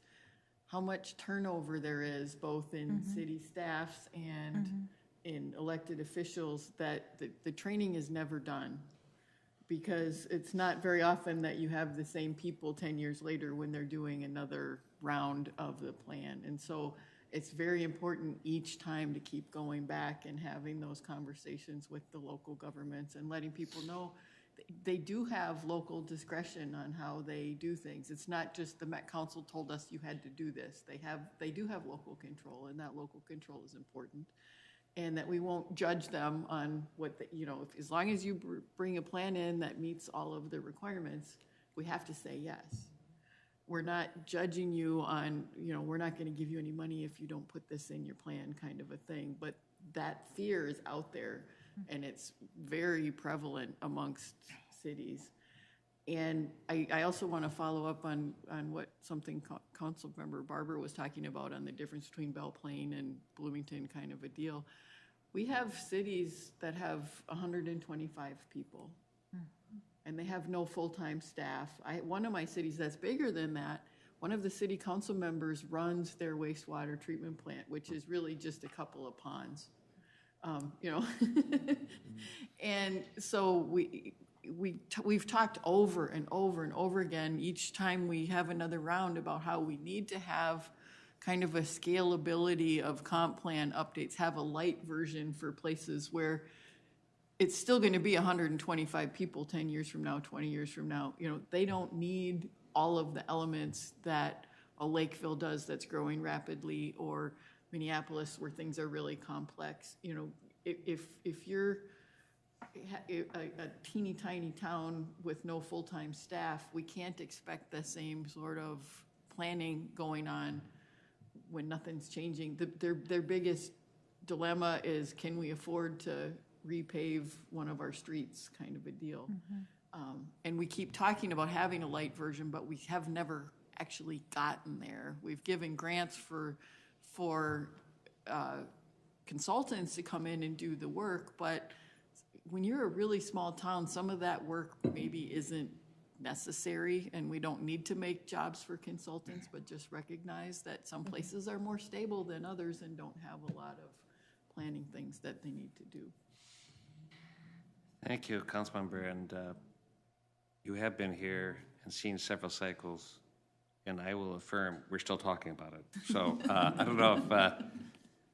how much turnover there is, both in city staffs and in elected officials, that the training is never done. Because it's not very often that you have the same people 10 years later when they're doing another round of the plan. And so it's very important each time to keep going back and having those conversations with the local governments and letting people know they do have local discretion on how they do things. It's not just the Met Council told us you had to do this. They do have local control, and that local control is important. And that we won't judge them on what, as long as you bring a plan in that meets all of the requirements, we have to say yes. We're not judging you on, we're not going to give you any money if you don't put this in your plan, kind of a thing. But that fear is out there, and it's very prevalent amongst cities. And I also want to follow up on what something Councilmember Barber was talking about on the difference between Belle Plaine and Bloomington, kind of a deal. We have cities that have 125 people, and they have no full-time staff. One of my cities that's bigger than that, one of the city council members runs their wastewater treatment plant, which is really just a couple of ponds, And so we've talked over and over and over again each time we have another round about how we need to have kind of a scalability of comp plan updates, have a light version for places where it's still going to be 125 people 10 years from now, 20 years from now. They don't need all of the elements that a Lakeville does that's growing rapidly, or Minneapolis where things are really complex. If you're a teeny tiny town with no full-time staff, we can't expect the same sort of planning going on when nothing's changing. Their biggest dilemma is, can we afford to repave one of our streets, kind of a deal. And we keep talking about having a light version, but we have never actually gotten there. We've given grants for consultants to come in and do the work, but when you're a really small town, some of that work maybe isn't necessary, and we don't need to make jobs for consultants, but just recognize that some places are more stable than others and don't have a lot of planning things that they need to do. Thank you, Councilmember, and you have been here and seen several cycles, and I will affirm we're still talking about it. So I don't know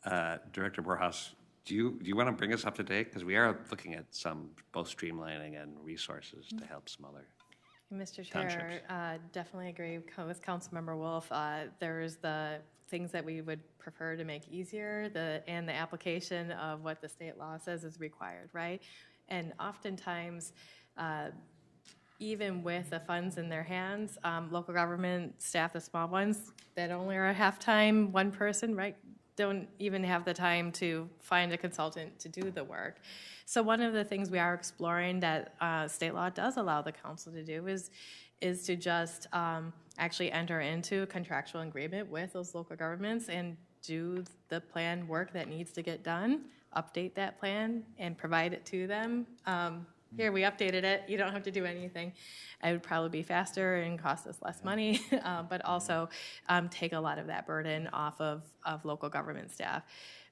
if Director Morehouse, do you want to bring us up to date? Because we are looking at some both streamlining and resources to help some other Mr. Chair, definitely agree with Councilmember Wolf. There's the things that we would prefer to make easier, and the application of what the state law says is required, right? And oftentimes, even with the funds in their hands, local government staff, the small ones that only are a half-time, one person, right, don't even have the time to find a consultant to do the work. So one of the things we are exploring that state law does allow the council to do is to just actually enter into a contractual agreement with those local governments and do the plan work that needs to get done, update that plan, and provide it to them. Here, we updated it. You don't have to do anything. It would probably be faster and cost us less money, but also take a lot of that burden off of local government staff.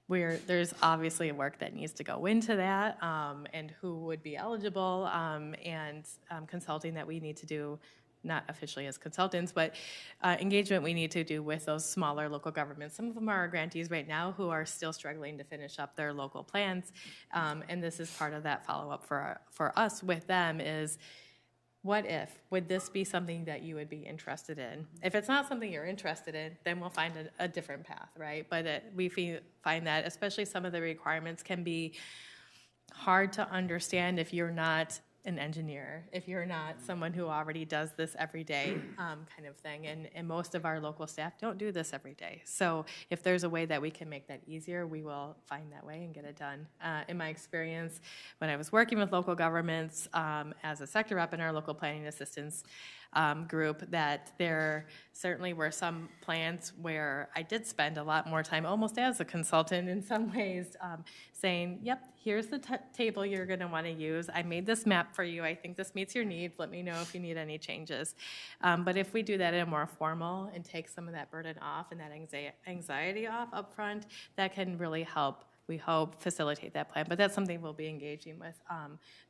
There's obviously work that needs to go into that, and who would be eligible, and consulting that we need to do, not officially as consultants, but engagement we need to do with those smaller local governments. Some of them are our grantees right now who are still struggling to finish up their local plans, and this is part of that follow-up for us with them is what if, would this be something that you would be interested in? If it's not something you're interested in, then we'll find a different path, right? But find that especially some of the requirements can be hard to understand if you're not an engineer, if you're not someone who already does this every day, kind of thing. And most of our local staff don't do this every day. So if there's a way that we can make that easier, we will find that way and get it done. In my experience, when I was working with local governments as a sector rep in our local planning assistance group, that there certainly were some plans where I did spend a lot more time, almost as a consultant in some ways, saying, yep, here's the table you're going to want to use. I made this map for you. I think this meets your needs. Let me know if you need any changes. But if we do that in a more formal and take some of that burden off and that anxiety off up front, that can really help, we hope, facilitate that plan. But that's something we'll be engaging with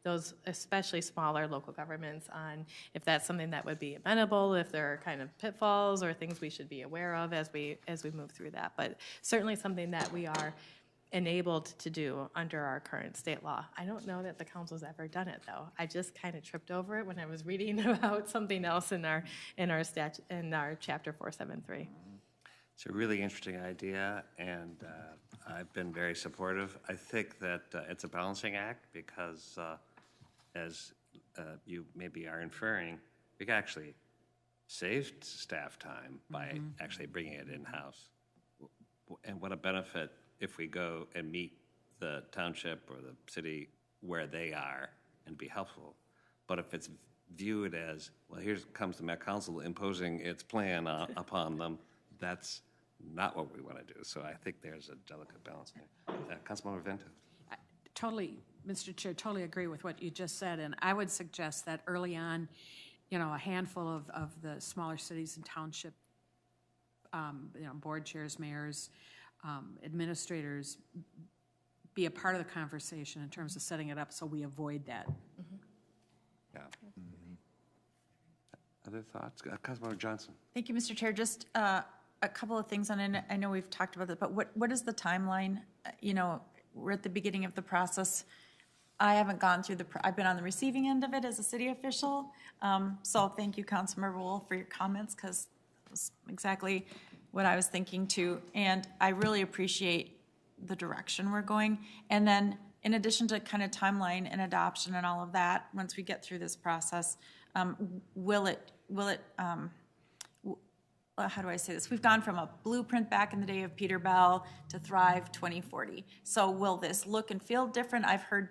those, especially smaller local governments, on if that's something that would be amenable, if there are kind of pitfalls or things we should be aware of as we move through that. But certainly something that we are enabled to do under our current state law. I don't know that the council's ever done it, though. I just kind of tripped over it when I was reading about something else in our chapter 473. It's a really interesting idea, and I've been very supportive. I think that it's a balancing act because, as you maybe are inferring, we actually saved staff time by actually bringing it in-house. And what a benefit if we go and meet the township or the city where they are and be helpful. But if it's viewed as, well, here comes the Met Council imposing its plan upon them, that's not what we want to do. So I think there's a delicate balance there. Councilmember Vento. Totally, Mr. Chair, totally agree with what you just said. And I would suggest that early on, a handful of the smaller cities and township, board chairs, mayors, administrators be a part of the conversation in terms of setting it up so we avoid that. Yeah. Other thoughts? Councilmember Johnson. Thank you, Mr. Chair. Just a couple of things on it. I know we've talked about it, but what is the timeline? We're at the beginning of the process. I haven't gone through I've been on the receiving end of it as a city official. So thank you, Councilmember Wolf, for your comments, because it was exactly what I was thinking too. And I really appreciate the direction we're going. And then in addition to kind of timeline and adoption and all of that, once we get through this process, will it how do I say this? We've gone from a blueprint back in the day of Peter Bell to Thrive 2040. So will this look and feel different? I've heard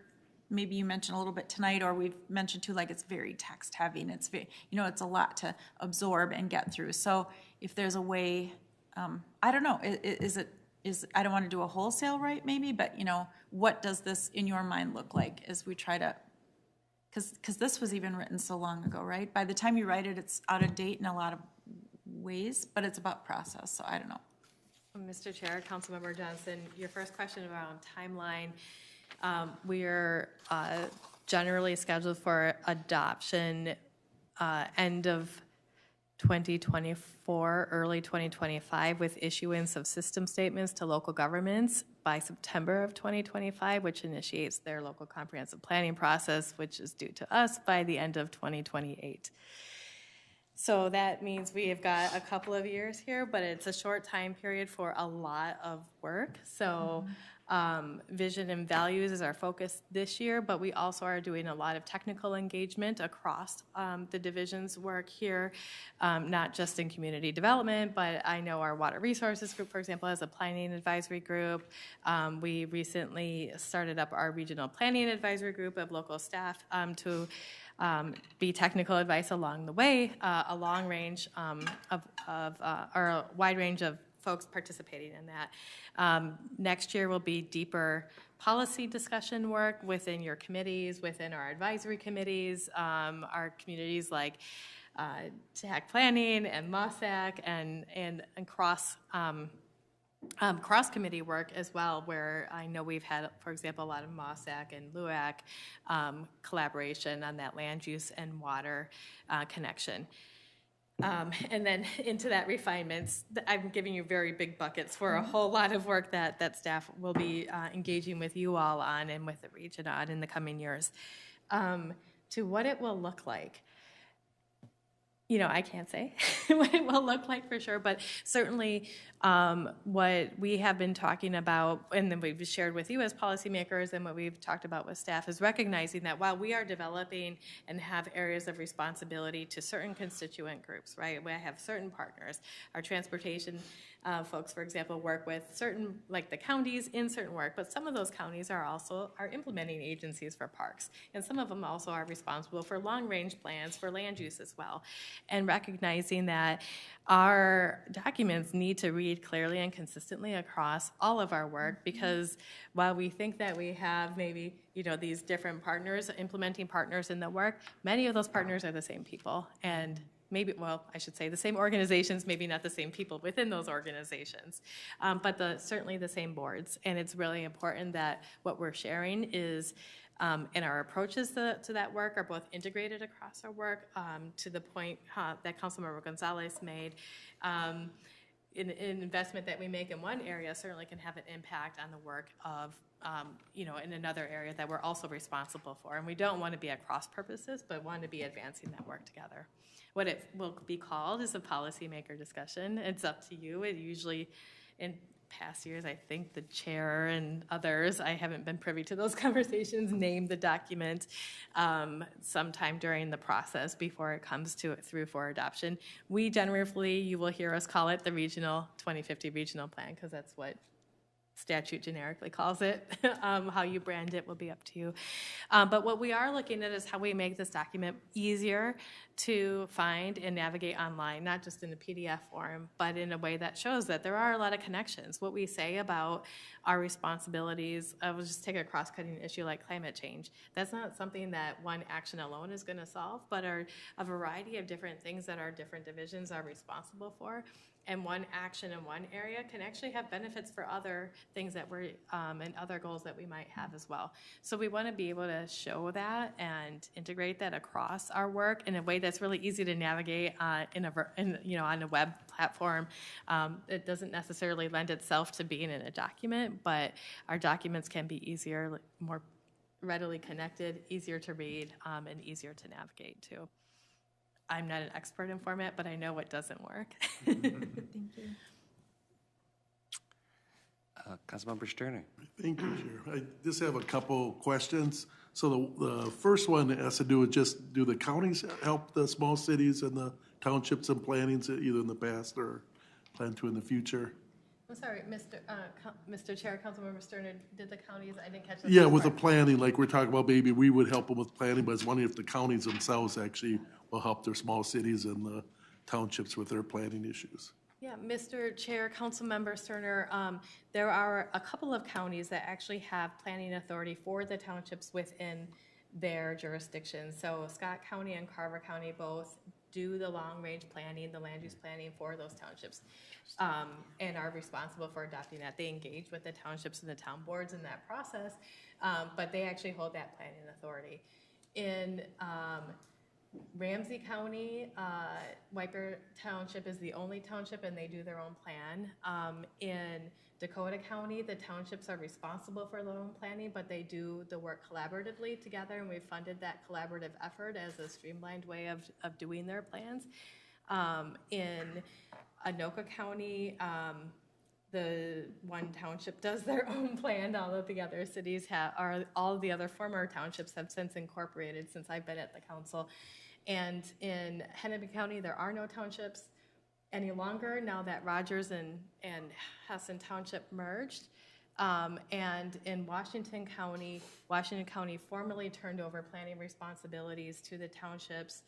maybe you mentioned a little bit tonight, or we've mentioned too, like it's very text heavy and it's very, it's a lot to absorb and get through. So if there's a way, I don't know, I don't want to do a wholesale right maybe, but what does this in your mind look like as we try to, because this was even written so long ago, right? By the time you write it, it's out of date in a lot of ways, but it's about process, so I don't know. Mr. Chair, Councilmember Johnson, your first question around timeline, we're generally scheduled for adoption end of 2024, early 2025, with issuance of system statements to local governments by September of 2025, which initiates their local comprehensive planning process, which is due to us by the end of 2028. So that means we have got a couple of years here, but it's a short time period for a lot of work. So vision and values is our focus this year, but we also are doing a lot of technical engagement across the division's work here, not just in community development, but I know our water resources group, for example, has a planning advisory group. We recently started up our regional planning advisory group of local staff to be technical advice along the way, a long range or a wide range of folks participating in that. Next year will be deeper policy discussion work within your committees, within our advisory committees, our communities like TAC Planning and MOSAC and cross-committee work as well, where I know we've had, for example, a lot of MOSAC and LUAC collaboration on that land use and water connection. And then into that refinements, I'm giving you very big buckets for a whole lot of work that staff will be engaging with you all on and with the region on in the coming years. To what it will look like. I can't say what it will look like for sure, but certainly what we have been talking about and then we've shared with you as policymakers and what we've talked about with staff is recognizing that while we are developing and have areas of responsibility to certain constituent groups, right? We have certain partners. Our transportation folks, for example, work with certain, like the counties in certain work, but some of those counties are also implementing agencies for parks. And some of them also are responsible for long-range plans for land use as well. And recognizing that our documents need to read clearly and consistently across all of our work, because while we think that we have maybe these different partners, implementing partners in the work, many of those partners are the same people. And maybe, well, I should say the same organizations, maybe not the same people within those organizations, but certainly the same boards. And it's really important that what we're sharing is, and our approaches to that work are both integrated across our work, to the point that Councilmember Gonzalez made. An investment that we make in one area certainly can have an impact on the work of, in another area that we're also responsible for. And we don't want to be at cross purposes, but want to be advancing that work together. What it will be called is a policymaker discussion. It's up to you. It usually, in past years, I think the chair and others, I haven't been privy to those conversations, name the document sometime during the process before it comes through for adoption. We generally, you will hear us call it the 2050 regional plan, because that's what statute generically calls it. How you brand it will be up to you. But what we are looking at is how we make this document easier to find and navigate online, not just in a PDF form, but in a way that shows that there are a lot of connections. What we say about our responsibilities, I will just take a cross-cutting issue like climate change. That's not something that one action alone is going to solve, but are a variety of different things that our different divisions are responsible for. And one action in one area can actually have benefits for other things that we're, and other goals that we might have as well. So we want to be able to show that and integrate that across our work in a way that's really easy to navigate on a web platform. It doesn't necessarily lend itself to being in a document, but our documents can be easier, more readily connected, easier to read, and easier to navigate too. I'm not an expert in format, but I know what doesn't work. Thank you. Councilmember Sterner. Thank you, Chair. I just have a couple questions. So the first one has to do with just, do the counties help the small cities and the townships in planning, either in the past or plan to in the future? I'm sorry, Mr. Chair, Councilmember Sterner, did the counties, I didn't catch that. Yeah, with the planning, like we're talking about, maybe we would help them with planning, but I was wondering if the counties themselves actually will help their small cities and the townships with their planning issues. Yeah, Mr. Chair, Councilmember Sterner, there are a couple of counties that actually have planning authority for the townships within their jurisdiction. So Scott County and Carver County both do the long-range planning, the land use planning for those townships, and are responsible for adopting that. They engage with the townships and the town boards in that process, but they actually hold that planning authority. In Ramsey County, Wiper Township is the only township, and they do their own plan. In Dakota County, the townships are responsible for their own planning, but they do the work collaboratively together, and we funded that collaborative effort as a streamlined way of doing their plans. In Anoka County, the one township does their own plan. All of the other cities all of the other former townships have since incorporated since I've been at the council. And in Hennepin County, there are no townships any longer now that Rogers and Hessen Township merged. And in Washington County formally turned over planning responsibilities to the townships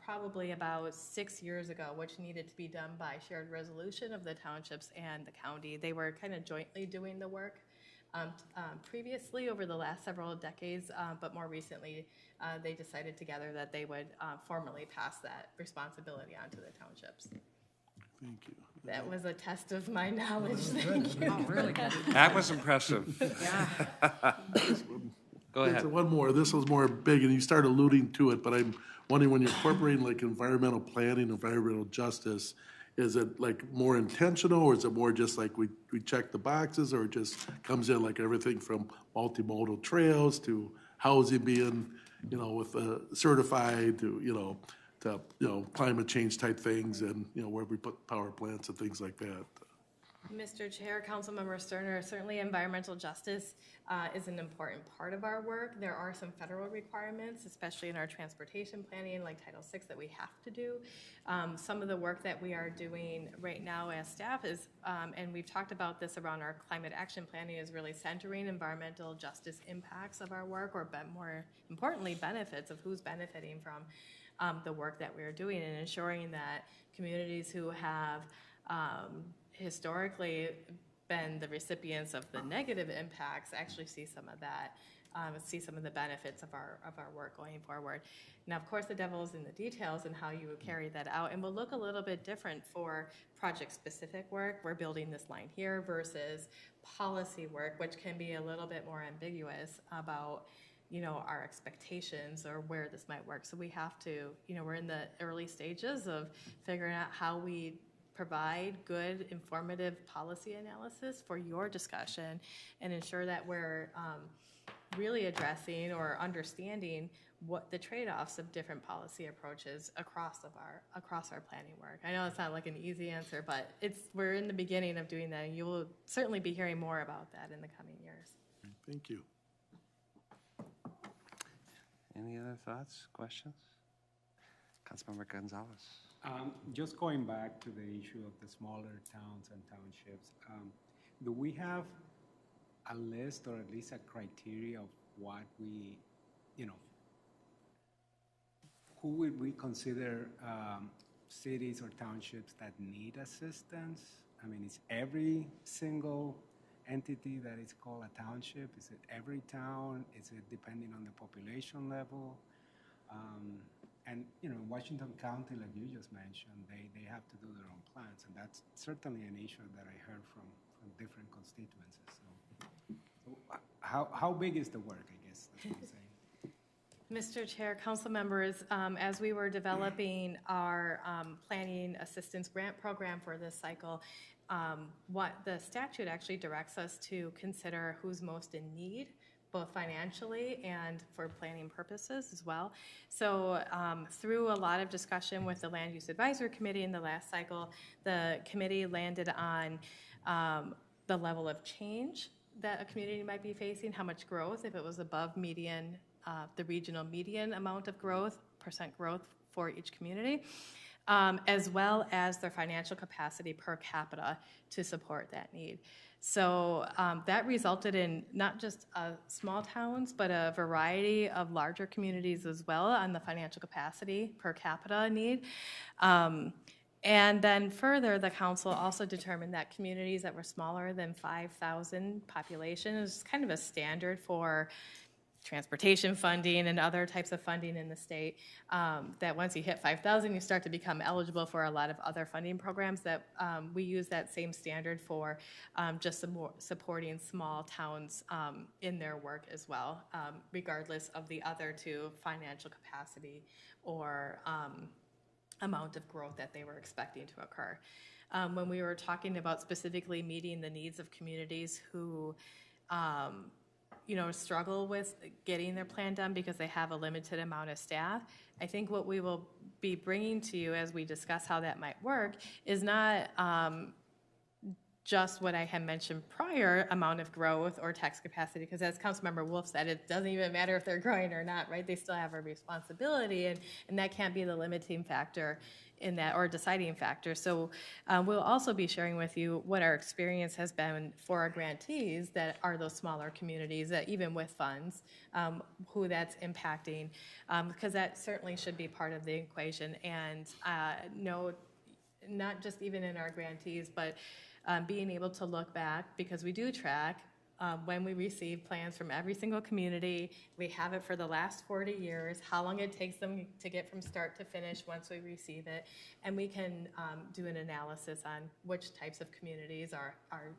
probably about 6 years ago, which needed to be done by shared resolution of the townships and the county. They were kind of jointly doing the work previously over the last several decades, but more recently they decided together that they would formally pass that responsibility onto the townships. Thank you. That was a test of my knowledge. Thank you. Oh, really good. That was impressive. Go ahead. So one more. This was more big, and you started alluding to it, but I'm wondering, when you're incorporating like environmental planning, environmental justice, is it like more intentional, or is it more just like we check the boxes, or it just comes in like everything from multimodal trails to housing being, with certified to, climate change type things and, where we put power plants and things like that. Mr. Chair, Councilmember Sterner, certainly environmental justice is an important part of our work. There are some federal requirements, especially in our transportation planning, like Title VI, that we have to do. Some of the work that we are doing right now as staff is, and we've talked about this around our climate action planning, is really centering environmental justice impacts of our work, or more importantly, benefits of who's benefiting from the work that we're doing, and ensuring that communities who have historically been the recipients of the negative impacts actually see some of that, see some of the benefits of our work going forward. Now, of course, the devil is in the details and how you would carry that out, and will look a little bit different for project-specific work. We're building this line here versus policy work, which can be a little bit more ambiguous about our expectations or where this might work. So we have to, we're in the early stages of figuring out how we provide good, informative policy analysis for your discussion and ensure that we're really addressing or understanding what the trade-offs of different policy approaches across our planning work. I know it's not like an easy answer, but we're in the beginning of doing that, and you will certainly be hearing more about that in the coming years. Thank you. Any other thoughts, questions? Councilmember Gonzalez. Just going back to the issue of the smaller towns and townships, do we have a list or at least a criteria of what we, who would we consider cities or townships that need assistance? I mean, is every single entity that is called a township? Is it every town? Is it depending on the population level? And, Washington County, like you just mentioned, they have to do their own plans, and that's certainly an issue that I heard from different constituencies. So how big is the work, I guess, that's what I'm saying. Mr. Chair, council members, as we were developing our planning assistance grant program for this cycle, what the statute actually directs us to consider who's most in need, both financially and for planning purposes as well. So through a lot of discussion with the Land Use Advisory Committee in the last cycle, the committee landed on the level of change that a community might be facing, how much growth, if it was above median, the regional median amount of growth, percent growth for each community, as well as their financial capacity per capita to support that need. So that resulted in not just small towns, but a variety of larger communities as well on the financial capacity per capita need. And then further, the council also determined that communities that were smaller than 5,000 population is kind of a standard for transportation funding and other types of funding in the state, that once you hit 5,000, you start to become eligible for a lot of other funding programs that we use that same standard for, just supporting small towns in their work as well, regardless of the other two, financial capacity or amount of growth that they were expecting to occur. When we were talking about specifically meeting the needs of communities who struggle with getting their plan done because they have a limited amount of staff, I think what we will be bringing to you as we discuss how that might work is not just what I had mentioned prior, amount of growth or tax capacity, because as Councilmember Wolf said, it doesn't even matter if they're growing or not, right? They still have a responsibility, and that can't be the limiting factor in that, or deciding factor. So we'll also be sharing with you what our experience has been for our grantees that are those smaller communities that even with funds, who that's impacting, because that certainly should be part of the equation. And no, not just even in our grantees, but being able to look back, because we do track when we receive plans from every single community. We have it for the last 40 years, how long it takes them to get from start to finish once we receive it. And we can do an analysis on which types of communities are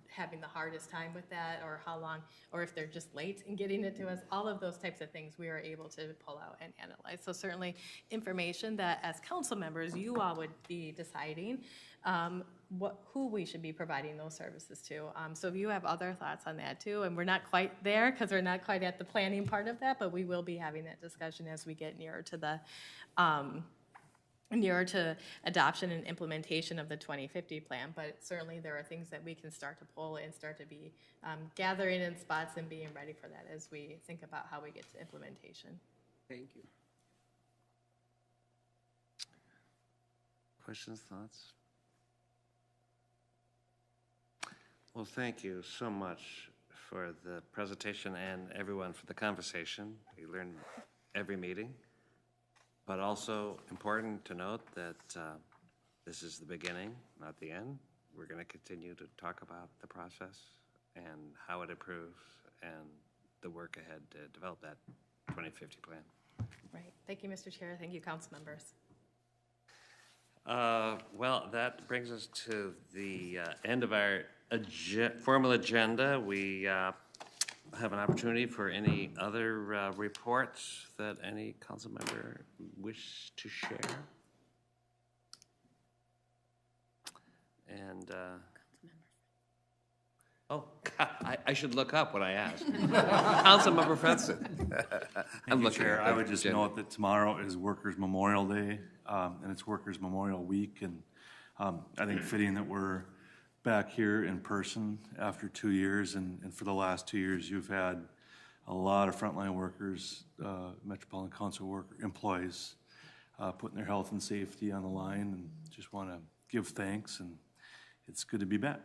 having the hardest time with that, or how long, or if they're just late in getting it to us. All of those types of things we are able to pull out and analyze. So certainly information that as council members, you all would be deciding who we should be providing those services to. So if you have other thoughts on that too, and we're not quite there because we're not quite at the planning part of that, but we will be having that discussion as we get nearer to the nearer to adoption and implementation of the 2050 plan, but certainly there are things that we can start to pull and start to be gathering in spots and being ready for that as we think about how we get to implementation. Thank you. Questions, thoughts? Well, thank you so much for the presentation and everyone for the conversation. We learn every meeting, but also important to note that this is the beginning, not the end. We're going to continue to talk about the process and how it improves and the work ahead to develop that 2050 plan. Right. Thank you, Mr. Chair. Thank you, council members. Well, that brings us to the end of our formal agenda. We have an opportunity for any other reports that any council member wish to share. And, oh, I should look up what I asked. Councilmember Fenton. Thank you, Chair. I would just note that tomorrow is Workers' Memorial Day, and it's Workers' Memorial Week, and I think fitting that we're back here in person after 2 years, and for the last 2 years, you've had a lot of frontline workers, Metropolitan Council employees, putting their health and safety on the line, and just want to give thanks, and it's good to be back.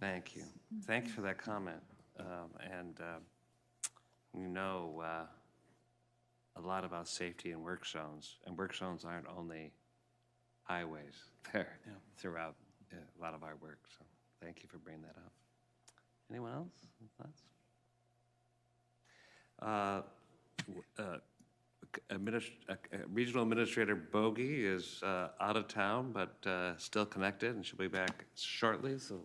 Thank you. Thank you for that comment. We know a lot about safety in work zones, and work zones aren't only highways. They're throughout a lot of our work, so thank you for bringing that up. Anyone else? Thoughts? Regional Administrator Bogie is out of town, but still connected, and she'll be back shortly. So,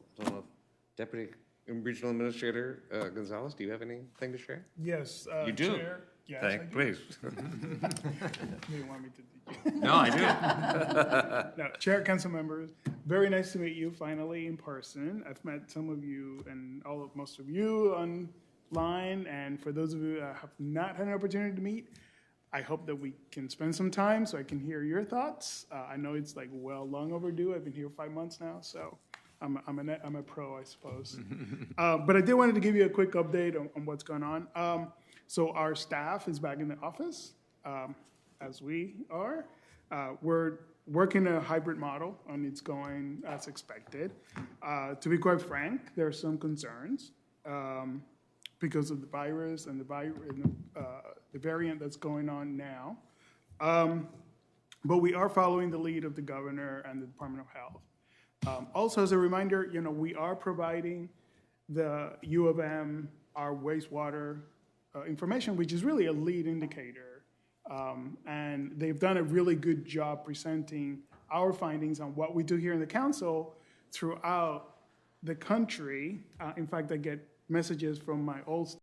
Deputy Regional Administrator Gonzalez, do you have anything to share? Yes. You do? Chair, yes, I do. Please. You want me to do? No, I do. No, Chair, council members, very nice to meet you finally in person. I've met some of you and most of you online, and for those of you that have not had an opportunity to meet, I hope that we can spend some time so I can hear your thoughts. I know it's like long overdue. I've been here 5 months now, so I'm a pro, I suppose. But I did wanted to give you a quick update on what's going on. So our staff is back in the office, as we are. We're working a hybrid model, and it's going as expected. To be quite frank, there are some concerns because of the virus and the variant that's going on now. But we are following the lead of the governor and the Department of Health. Also, as a reminder, we are providing the U of M our wastewater information, which is really a lead indicator. And they've done a really good job presenting our findings on what we do here in the council throughout the country. In fact, I get messages from my old